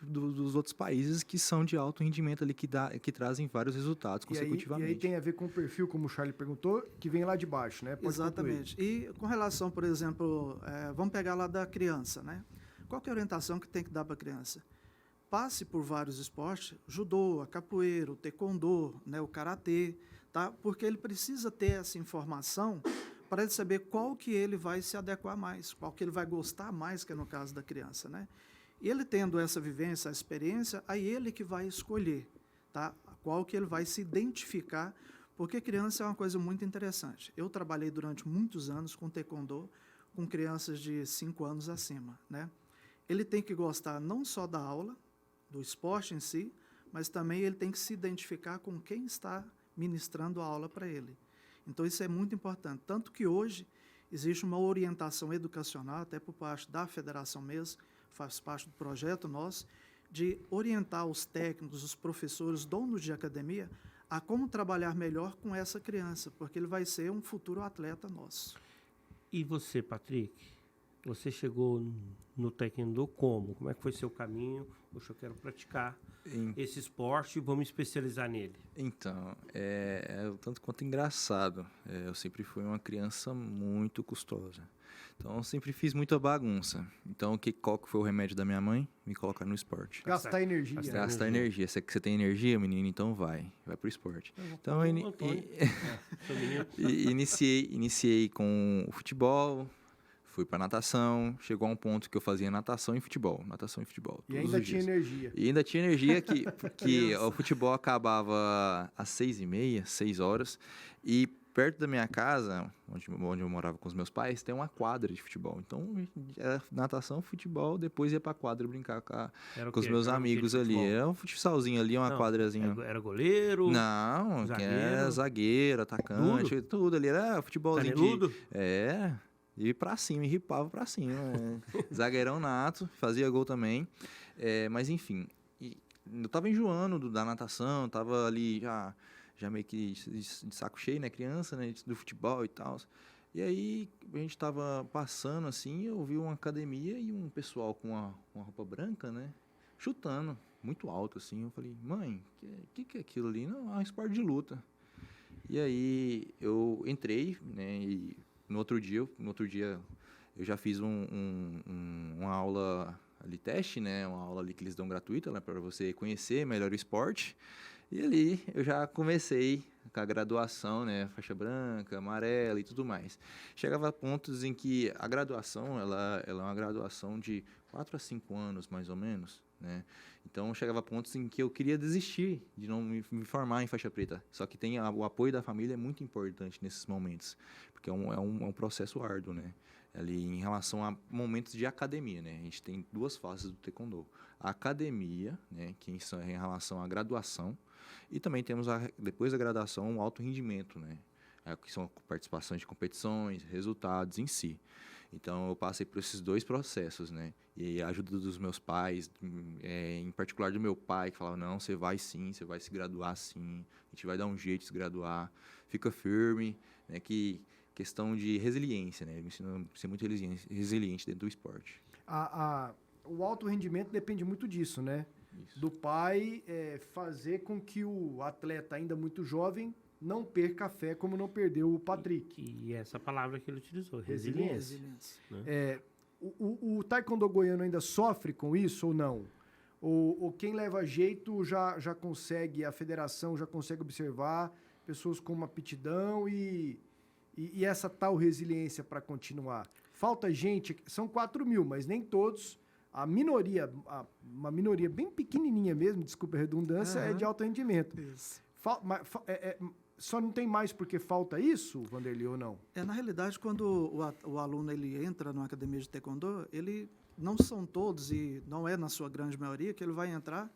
dos outros países que são de alto rendimento ali, que trazem vários resultados consecutivamente. E aí tem a ver com o perfil, como o Charlie perguntou, que vem lá de baixo, né? Pode Exatamente. concluir. E com relação, por exemplo, vamos pegar lá da criança, né? Qual que é a orientação que tem que dar para a criança? Passe por vários esportes, judô, a capoeira, o taekwondo, né, o karatê, tá? Porque ele precisa ter essa informação para ele saber qual que ele vai se adequar mais, qual que ele vai gostar mais, que é no caso da criança, né? E ele tendo essa vivência, essa experiência, aí ele que vai escolher, tá? Qual que ele vai se identificar, porque criança é uma coisa muito interessante. Eu trabalhei durante muitos anos com taekwondo, com crianças de 5 anos acima, né? Ele tem que gostar não só da aula, do esporte em si, mas também ele tem que se identificar com quem está ministrando a aula para ele. Então, isso é muito importante. Tanto que hoje existe uma orientação educacional, até por parte da federação mesmo, faz parte do projeto nosso, de orientar os técnicos, os professores, donos de academia, a como trabalhar melhor com essa criança, porque ele vai ser um futuro atleta nosso. E você, Patrick? Você chegou no taekwondo como? Como é que foi seu caminho? Poxa, eu quero praticar esse esporte e vou me especializar nele. Então, é tanto quanto engraçado. Eu sempre fui uma criança muito custosa. Então, eu sempre fiz muita bagunça. Então, qual que foi o remédio da minha mãe? Me colocar no esporte. Gastar energia. Gastar energia. Você tem energia, menino? Então vai pro esporte. Então, iniciei com o futebol. Fui para natação, chegou a um ponto que eu fazia natação e futebol. E ainda tinha energia. E ainda tinha energia, que o futebol acabava às 6h30, 6 horas. E perto da minha casa, onde eu morava com os meus pais, tem uma quadra de futebol. Então, era natação, futebol, depois ia pra quadra brincar com os meus amigos ali. Era um futsalzinho ali, uma quadrazinha. Era goleiro? Não, era zagueiro, atacante, tudo ali. Era futebolzinho Caneludo? E pra cima, e ripava pra cima. Zagueirão nato, fazia gol também. Mas, enfim, eu tava enjoando da natação, tava ali já meio que de saco cheio, né, criança, né, do futebol e tal. E aí, a gente tava passando, assim, eu vi uma academia e um pessoal com uma roupa branca, né, chutando, muito alto, assim. Eu falei, mãe, que é aquilo ali? Não, é um esporte de luta. E aí, eu entrei, né, e no outro dia eu já fiz uma aula ali, teste, né, uma aula ali que eles dão gratuita, né, para você conhecer melhor o esporte. E ali eu já comecei com a graduação, né, faixa branca, amarela e tudo mais. Chegava a pontos em que a graduação, ela é uma graduação de 4 a 5 anos, mais ou menos, né? Então, chegava a pontos em que eu queria desistir de não me formar em faixa preta. Só que o apoio da família é muito importante nesses momentos, porque é um processo árduo, né? Ali em relação a momentos de academia, né? A gente tem 2 fases do taekwondo. A academia, né, que é em relação à graduação, e também temos, depois da graduação, o alto rendimento, né? Que são participações de competições, resultados em si. Então, eu passei por esses 2 processos, né? E a ajuda dos meus pais, em particular do meu pai, que falava, não, você vai sim, você vai se graduar sim, a gente vai dar um jeito de se graduar, fica firme, né? Que questão de resiliência, né? Ele me ensinou a ser muito resiliente dentro do esporte. O alto rendimento depende muito disso, né? Isso. Do pai fazer com que o atleta ainda muito jovem não perca a fé, como não perdeu o Patrick. E essa palavra que ele utilizou, resiliência. Né? O taekwondo goiano ainda sofre com isso ou não? Ou quem leva jeito já consegue, a federação já consegue observar pessoas com uma aptidão e essa tal resiliência para continuar? Falta gente, são 4 mil, mas nem todos. A minoria, uma minoria bem pequenininha mesmo, desculpa a redundância, é de alto rendimento. Isso. Só não tem mais porque falta isso, Vanderlei, ou não? Na realidade, quando o aluno ele entra numa academia de taekwondo, ele não são todos, e não é na sua grande maioria, que ele vai entrar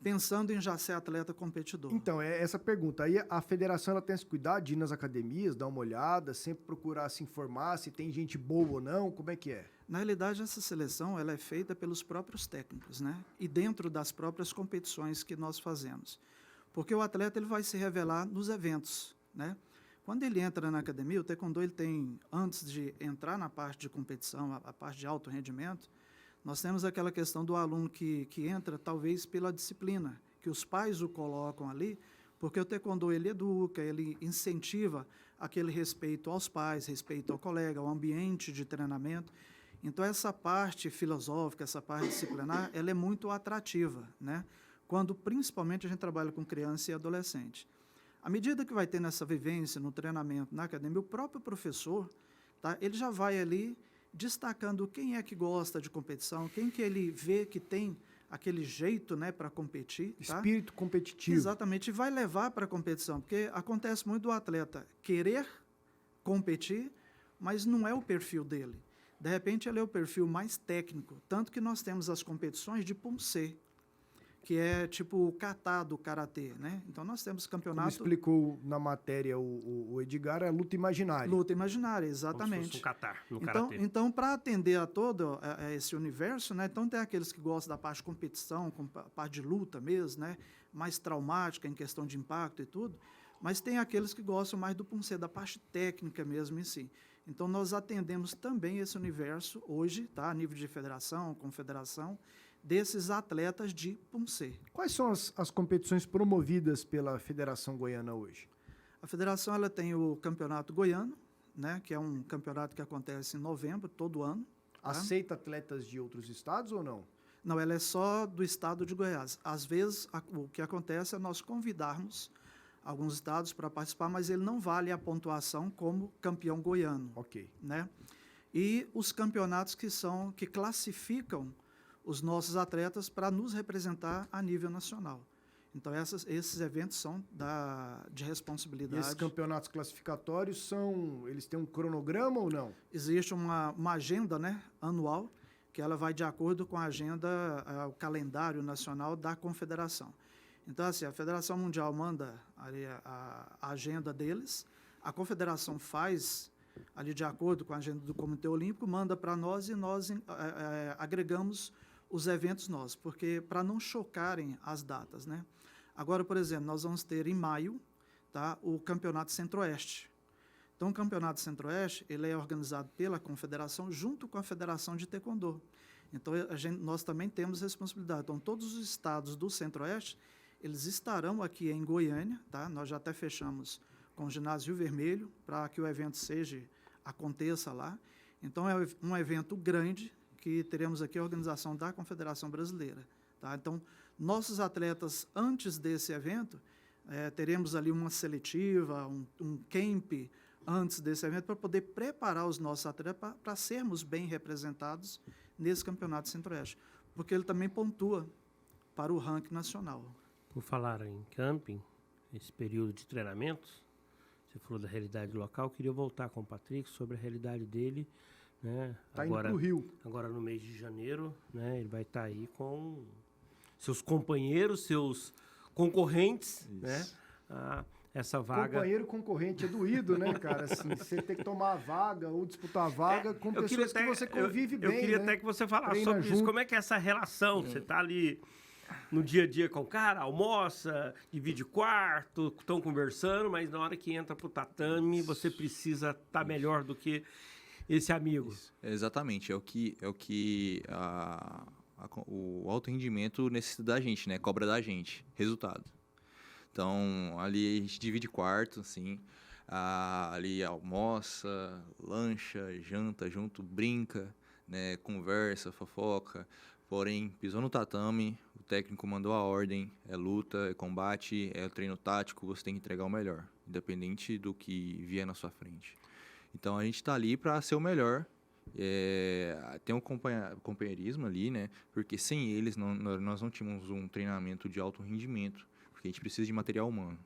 pensando em já ser atleta competidor. Então, é essa pergunta. Aí a federação ela tem esse cuidado de ir nas academias, dar uma olhada, sempre procurar se informar se tem gente boa ou não, como é que é? Na realidade, essa seleção ela é feita pelos próprios técnicos, né? E dentro das próprias competições que nós fazemos. Porque o atleta ele vai se revelar nos eventos, né? Quando ele entra na academia, o taekwondo ele tem, antes de entrar na parte de competição, a parte de alto rendimento, nós temos aquela questão do aluno que entra, talvez, pela disciplina, que os pais o colocam ali, porque o taekwondo ele educa, ele incentiva aquele respeito aos pais, respeito ao colega, ao ambiente de treinamento. Então, essa parte filosófica, essa parte disciplinar, ela é muito atrativa, né? Quando, principalmente, a gente trabalha com criança e adolescente. À medida que vai tendo essa vivência no treinamento, na academia, o próprio professor, tá, ele já vai ali destacando quem é que gosta de competição, quem que ele vê que tem aquele jeito, né, para competir. Tá? Espírito competitivo. Exatamente, e vai levar para a competição, porque acontece muito do atleta querer competir, mas não é o perfil dele. De repente, ele é o perfil mais técnico, tanto que nós temos as competições de Pumse, que é tipo o kata do karatê, né? Então, nós temos campeonato... Como explicou na matéria o Edgar, é luta imaginária. Luta imaginária, exatamente. Como se fosse um kata no karatê. Então, para atender a todo esse universo, né? Então, tem aqueles que gostam da parte de competição, a parte de luta mesmo, né? Mais traumática em questão de impacto e tudo, mas tem aqueles que gostam mais do Pumse, da parte técnica mesmo em si. Então, nós atendemos também esse universo hoje, tá? A nível de federação, confederação, desses atletas de Pumse. Quais são as competições promovidas pela Federação Goiana hoje? A federação ela tem o Campeonato Goiano, né? Que é um campeonato que acontece em novembro, todo ano. Tá? Aceita atletas de outros estados ou não? Não, ela é só do estado de Goiás. Às vezes, o que acontece é nós convidarmos alguns estados para participar, mas ele não vale a pontuação como campeão goiano. Ok. Né? E os campeonatos que classificam os nossos atletas para nos representar a nível nacional. Então, esses eventos são de responsabilidade. E esses campeonatos classificatórios eles têm um cronograma ou não? Existe uma agenda, né, anual, que ela vai de acordo com a agenda, o calendário nacional da confederação. Então, assim, a Federação Mundial manda ali a agenda deles, a confederação faz ali de acordo com a agenda do Comitê Olímpico, manda para nós e nós agregamos os eventos nossos, porque para não chocarem as datas, né? Agora, por exemplo, nós vamos ter em maio, tá, o Campeonato Centro-Oeste. Então, o Campeonato Centro-Oeste ele é organizado pela Confederação junto com a Federação de Taekwondo. Então, nós também temos responsabilidade. Então, todos os estados do Centro-Oeste, eles estarão aqui em Goiânia, tá? Nós já até fechamos com o Ginásio Rio Vermelho para que o evento aconteça lá. Então, é um evento grande que teremos aqui a organização da Confederação Brasileira, tá? Então, nossos atletas, antes desse evento, teremos ali uma seletiva, um camp antes desse evento, para poder preparar os nossos atletas para sermos bem representados nesse Campeonato Centro-Oeste, porque ele também pontua para o ranking nacional. Por falar em camping, esse período de treinamentos, você falou da realidade local, eu queria voltar com o Patrick sobre a realidade dele, né? Tá indo pro Rio. Agora no mês de janeiro, né? Ele vai estar aí com seus companheiros, seus concorrentes, né? Essa vaga. Companheiro concorrente é doído, né, cara? Assim, você tem que tomar a vaga ou disputar a vaga com pessoas que você convive bem. Eu queria né? até que você falasse Treina sobre isso. Como é que é essa relação? Você tá ali no dia a dia com o cara, almoça, divide quarto, estão conversando, mas na hora que entra pro tatame, você precisa estar melhor do que esse amigo. Exatamente, é o que o alto rendimento necessita da gente, né? Cobra da gente, resultado. Então, ali a gente divide quarto, assim, ali almoça, lancha, janta junto, brinca, né? Conversa, fofoca. Porém, pisou no tatame, o técnico mandou a ordem, é luta, é combate, é treino tático, você tem que entregar o melhor, independente do que vier na sua frente. Então, a gente está ali para ser o melhor. Tem um companheirismo ali, né? Porque sem eles, nós não tínhamos um treinamento de alto rendimento, porque a gente precisa de material humano.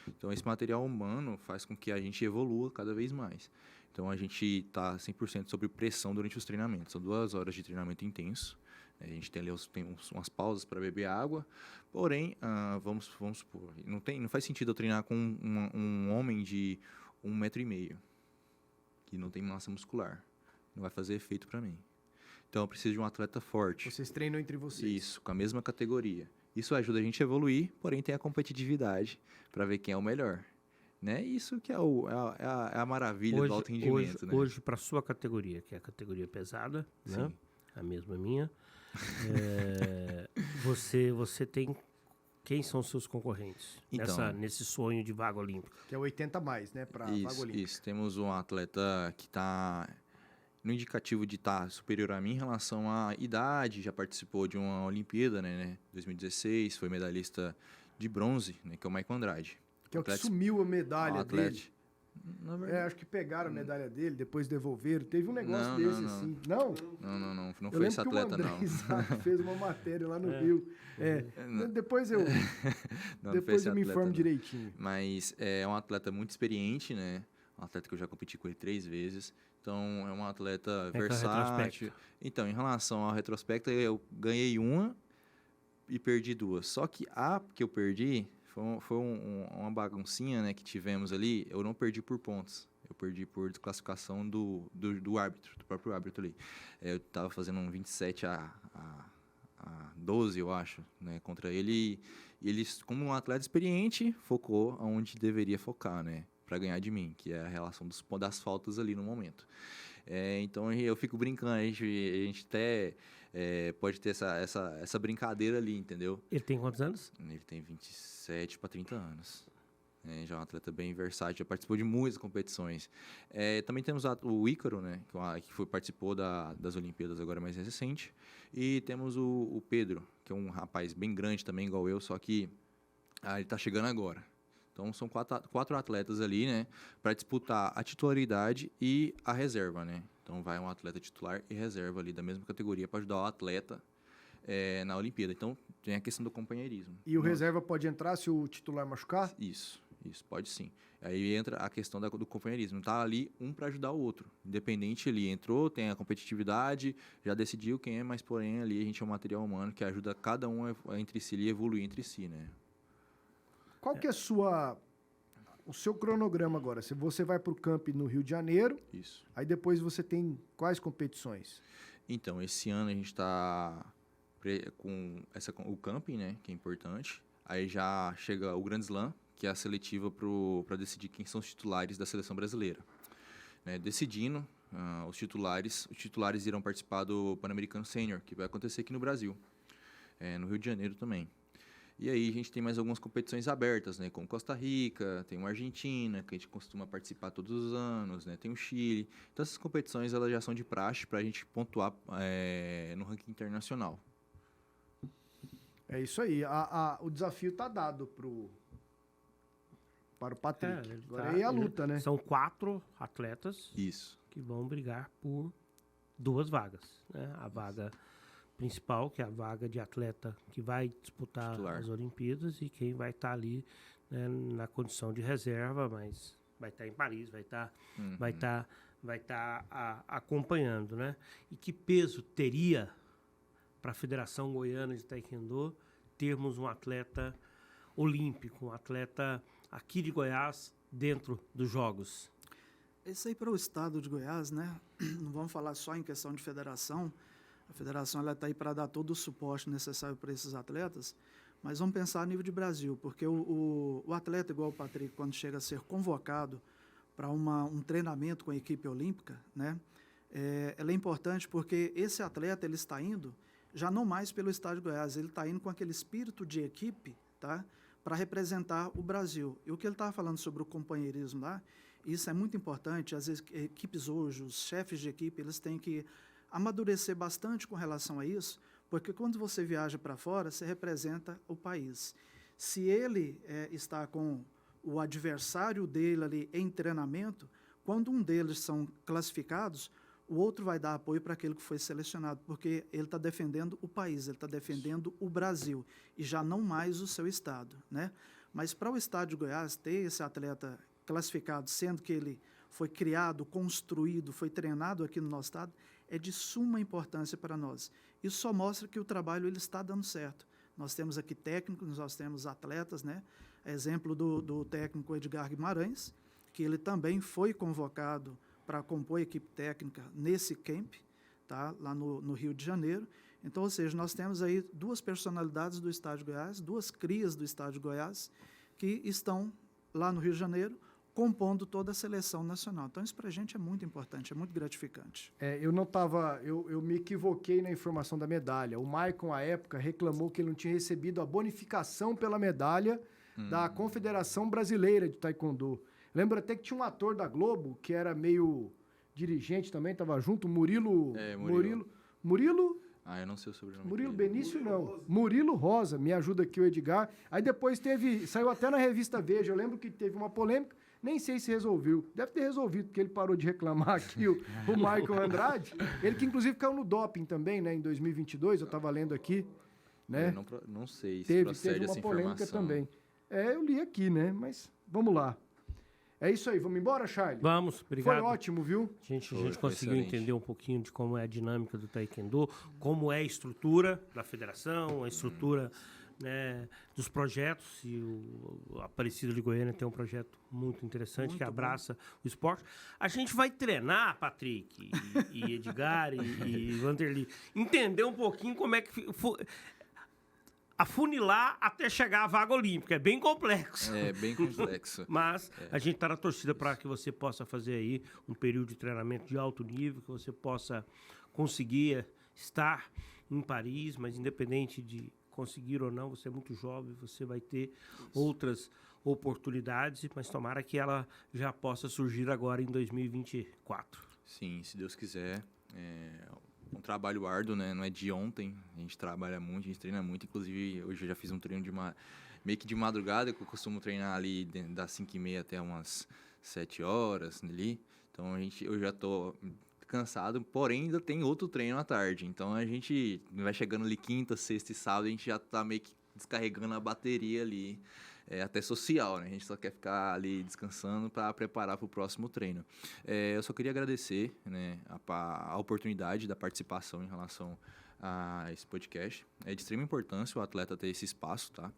Então, esse material humano faz com que a gente evolua cada vez mais. Então, a gente está 100% sob pressão durante os treinamentos. São 2 horas de treinamento intenso. A gente tem ali umas pausas para beber água. Porém, vamos supor, não faz sentido eu treinar com um homem de 1,5 m, que não tem massa muscular. Não vai fazer efeito para mim. Então, eu preciso de um atleta forte. Vocês treinam entre vocês. Isso, com a mesma categoria. Isso ajuda a gente a evoluir, porém tem a competitividade para ver quem é o melhor. Né? Isso que é a maravilha do alto rendimento. Né? Hoje, para a sua categoria, que é a categoria pesada, né? A mesma minha, você tem... Quem são os seus concorrentes nesse sonho de vaga olímpica? Que é 80 mais, né, para vaga olímpica. Isso, temos um atleta que está no indicativo de estar superior a mim em relação à idade, já participou de uma Olimpíada, né, 2016, foi medalhista de bronze, né, que é o Maicon Andrade. Que é o que sumiu a medalha dele. Acho que pegaram a medalha dele, depois devolveram. Teve um negócio desse, assim. Não? Não foi esse atleta, não. O André Isaac fez uma matéria lá no Rio. Depois eu me informo direitinho. Mas é um atleta muito experiente, né? Um atleta que eu já competi com ele 3 vezes. Então, é um atleta versátil. Então, em relação ao retrospecto, eu ganhei uma e perdi 2. Só que a que eu perdi... Foi uma baguncinha, né, que tivemos ali. Eu não perdi por pontos. Eu perdi por desclassificação do árbitro, do próprio árbitro ali. Eu estava fazendo um 27 a 12, eu acho, né, contra ele. E ele, como um atleta experiente, focou onde deveria focar, né, para ganhar de mim, que é a relação das faltas ali no momento. Então, eu fico brincando. A gente até... pode ter essa brincadeira ali, entendeu? Ele tem quantos anos? Ele tem 27 para 30 anos. Já é um atleta bem versátil, já participou de muitas competições. Também temos o Ícaro, né, que participou das Olimpíadas agora mais recente. E temos o Pedro, que é um rapaz bem grande também, igual eu, só que ele está chegando agora. Então, são 4 atletas ali, né, para disputar a titularidade e a reserva, né? Então, vai um atleta titular e reserva ali da mesma categoria para ajudar o atleta na Olimpíada. Então, tem a questão do companheirismo. E o reserva pode entrar se o titular machucar? Isso, pode sim. Aí entra a questão do companheirismo. Tá ali um para ajudar o outro. Independente, ele entrou, tem a competitividade, já decidiu quem é, mas porém ali a gente é um material humano que ajuda cada um entre si e evoluir entre si, né? Qual que é o seu cronograma agora? Se você vai para o camp no Rio de Janeiro, Isso. aí depois você tem quais competições? Então, esse ano a gente está com o camping, né, que é importante. Aí já chega o Grand Slam, que é a seletiva para decidir quem são os titulares da seleção brasileira. Né, decidindo os titulares irão participar do Pan-Americano Sênior, que vai acontecer aqui no Brasil, no Rio de Janeiro também. E aí a gente tem mais algumas competições abertas, né, como Costa Rica, tem uma Argentina, que a gente costuma participar todos os anos, né, tem o Chile. Então essas competições elas já são de praxe para a gente pontuar no ranking internacional. É isso aí. O desafio está dado para o Patrick. Agora é a luta, né? São 4 atletas Isso. que vão brigar por 2 vagas. Né? A vaga principal, que é a vaga de atleta que vai disputar Titular. as Olimpíadas, e quem vai estar ali, né, na condição de reserva, mas vai estar em Paris, vai estar acompanhando, né? E que peso teria para a Federação Goiana de Taekwondo termos um atleta olímpico, um atleta aqui de Goiás dentro dos Jogos? Isso aí para o estado de Goiás, né? Não vamos falar só em questão de federação. A federação está aí para dar todo o suporte necessário para esses atletas, mas vamos pensar a nível de Brasil, porque o atleta igual o Patrick, quando chega a ser convocado para um treinamento com a equipe olímpica, né? Ela é importante porque esse atleta ele está indo já não mais pelo estado de Goiás, ele está indo com aquele espírito de equipe, tá? Para representar o Brasil. E o que ele estava falando sobre o companheirismo lá, isso é muito importante. As equipes hoje, os chefes de equipe, eles têm que amadurecer bastante com relação a isso, porque quando você viaja para fora, você representa o país. Se ele está com o adversário dele ali em treinamento, quando um deles são classificados, o outro vai dar apoio para aquele que foi selecionado, porque ele está defendendo o país, ele está defendendo o Brasil, e já não mais o seu estado, né? Mas para o estado de Goiás ter esse atleta classificado, sendo que ele foi criado, construído, foi treinado aqui no nosso estado, é de suma importância para nós. Isso só mostra que o trabalho ele está dando certo. Nós temos aqui técnicos, nós temos atletas, né? Exemplo do técnico Edgar Guimarães, que ele também foi convocado para compor a equipe técnica nesse camp, tá? Lá no Rio de Janeiro. Então, ou seja, nós temos aí 2 personalidades do estado de Goiás, 2 crias do estado de Goiás, que estão lá no Rio de Janeiro, compondo toda a seleção nacional. Então, isso para a gente é muito importante, é muito gratificante. Eu me equivoquei na informação da medalha. O Maicon, à época, reclamou que ele não tinha recebido a bonificação pela medalha da Confederação Brasileira de Taekwondo. Lembro até que tinha um ator da Globo, que era meio dirigente também, estava junto, Murilo... Murilo? Eu não sei o sobrenome. Murilo Benício, não. Murilo Rosa, me ajuda aqui o Edgar. Aí depois saiu até na revista Veja, eu lembro que teve uma polêmica, nem sei se resolveu. Deve ter resolvido, porque ele parou de reclamar aqui, o Michael Andrade. Ele que inclusive caiu no doping também, né, em 2022, eu estava lendo aqui. Né? Eu não sei se teve procede uma essa polêmica informação. também. Eu li aqui, né, mas vamos lá. É isso aí, vamos embora, Charlie? Vamos, obrigado. Foi ótimo, viu? A gente conseguiu entender um pouquinho de como é a dinâmica do Taekwondo, como é a estrutura da federação, a estrutura, né, dos projetos. E o Aparecido de Goiânia tem um projeto muito interessante que abraça o esporte. A gente vai treinar, Patrick, e Edgar e Vanderlei, entender um pouquinho como é que... afunilar até chegar à vaga olímpica. É bem complexo. É bem complexo. Mas a gente está na torcida para que você possa fazer aí um período de treinamento de alto nível, que você possa conseguir estar em Paris, mas independente de conseguir ou não, você é muito jovem, você vai ter outras oportunidades, mas tomara que ela já possa surgir agora em 2024. Sim, se Deus quiser. Um trabalho árduo, né? Não é de ontem. A gente trabalha muito, a gente treina muito. Inclusive, hoje eu já fiz um treino meio que de madrugada, que eu costumo treinar ali das 5h30 até umas 7 horas ali. Então, eu já estou cansado, porém ainda tem outro treino à tarde. Então a gente vai chegando ali quinta, sexta e sábado, a gente já tá meio que descarregando a bateria ali, até social, né? A gente só quer ficar ali descansando para preparar para o próximo treino. Eu só queria agradecer, né, a oportunidade da participação em relação a esse podcast. É de extrema importância o atleta ter esse espaço, tá?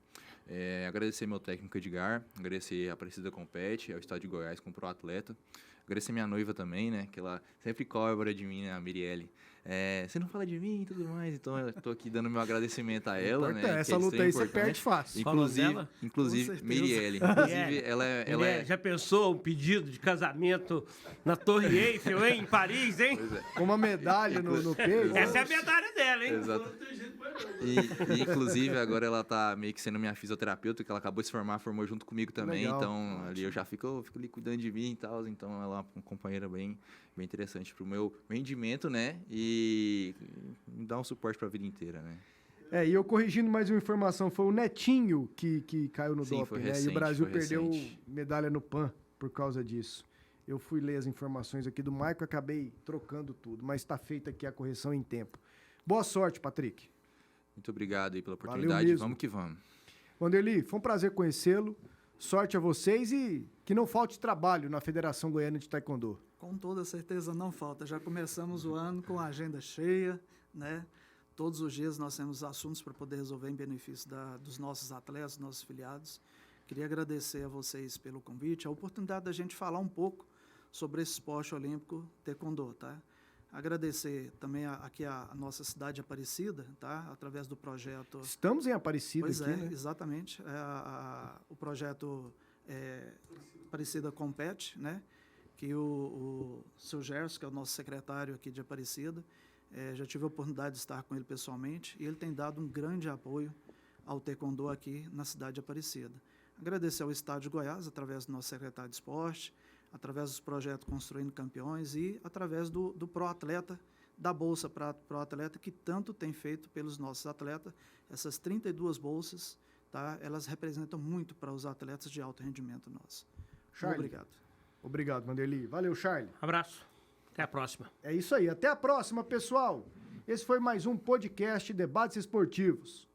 Agradecer meu técnico Edgar, agradecer a Aparecida Compete, ao Estado de Goiás com o Pro Atleta, agradecer minha noiva também, né? Que ela sempre cobra de mim, né? A Mirielle. Você não fala de mim e tudo mais, então eu tô aqui dando meu agradecimento a ela, né? Essa luta aí você perde fácil. Inclusive Mirielle. Inclusive, ela é... Já pensou um pedido de casamento na Torre Eiffel, hein? Em Paris, hein? Com uma medalha no peito. Essa é a medalha dela, hein? Exato. E inclusive agora ela tá meio que sendo minha fisioterapeuta, que ela acabou de se formar, formou junto comigo também. Legal. Então ali eu já fico ali cuidando de mim e tal. Então ela é uma companheira bem interessante pro meu rendimento, né? E me dá um suporte pra vida inteira, né? E eu corrigindo mais uma informação, foi o Netinho que caiu no doping, né? Recente, e o Brasil perdeu medalha no PAN por causa disso. Eu fui ler as informações aqui do Maicon, acabei trocando tudo, mas está feita aqui a correção em tempo. Boa sorte, Patrick. Muito obrigado aí pela oportunidade. Vamos que vamos. Wanderly, foi um prazer conhecê-lo. Sorte a vocês e que não falte trabalho na Federação Goiana de Taekwondo. Com toda certeza não falta. Já começamos o ano com a agenda cheia, né? Todos os dias nós temos assuntos para poder resolver em benefício dos nossos atletas, dos nossos filiados. Queria agradecer a vocês pelo convite, a oportunidade da gente falar um pouco sobre esse esporte olímpico Taekwondo, tá? Agradecer também aqui a nossa cidade Aparecida, tá? Através do projeto... Estamos em Aparecida aqui, né? Exatamente. O projeto Aparecida Compete, né? Que o seu Gerson, que é o nosso secretário aqui de Aparecida, já tive a oportunidade de estar com ele pessoalmente e ele tem dado um grande apoio ao Taekwondo aqui na cidade de Aparecida. Agradecer ao Estado de Goiás, através do nosso secretário de esporte, através dos projetos Construindo Campeões e através do Pro Atleta, da Bolsa Pro Atleta, que tanto tem feito pelos nossos atletas. Essas 32 bolsas, tá? Elas representam muito para os atletas de alto rendimento nossos. Obrigado. Obrigado, Wanderly. Valeu, Charlie. Abraço. Até a próxima. É isso aí. Até a próxima, pessoal. Esse foi mais um podcast Debates Esportivos.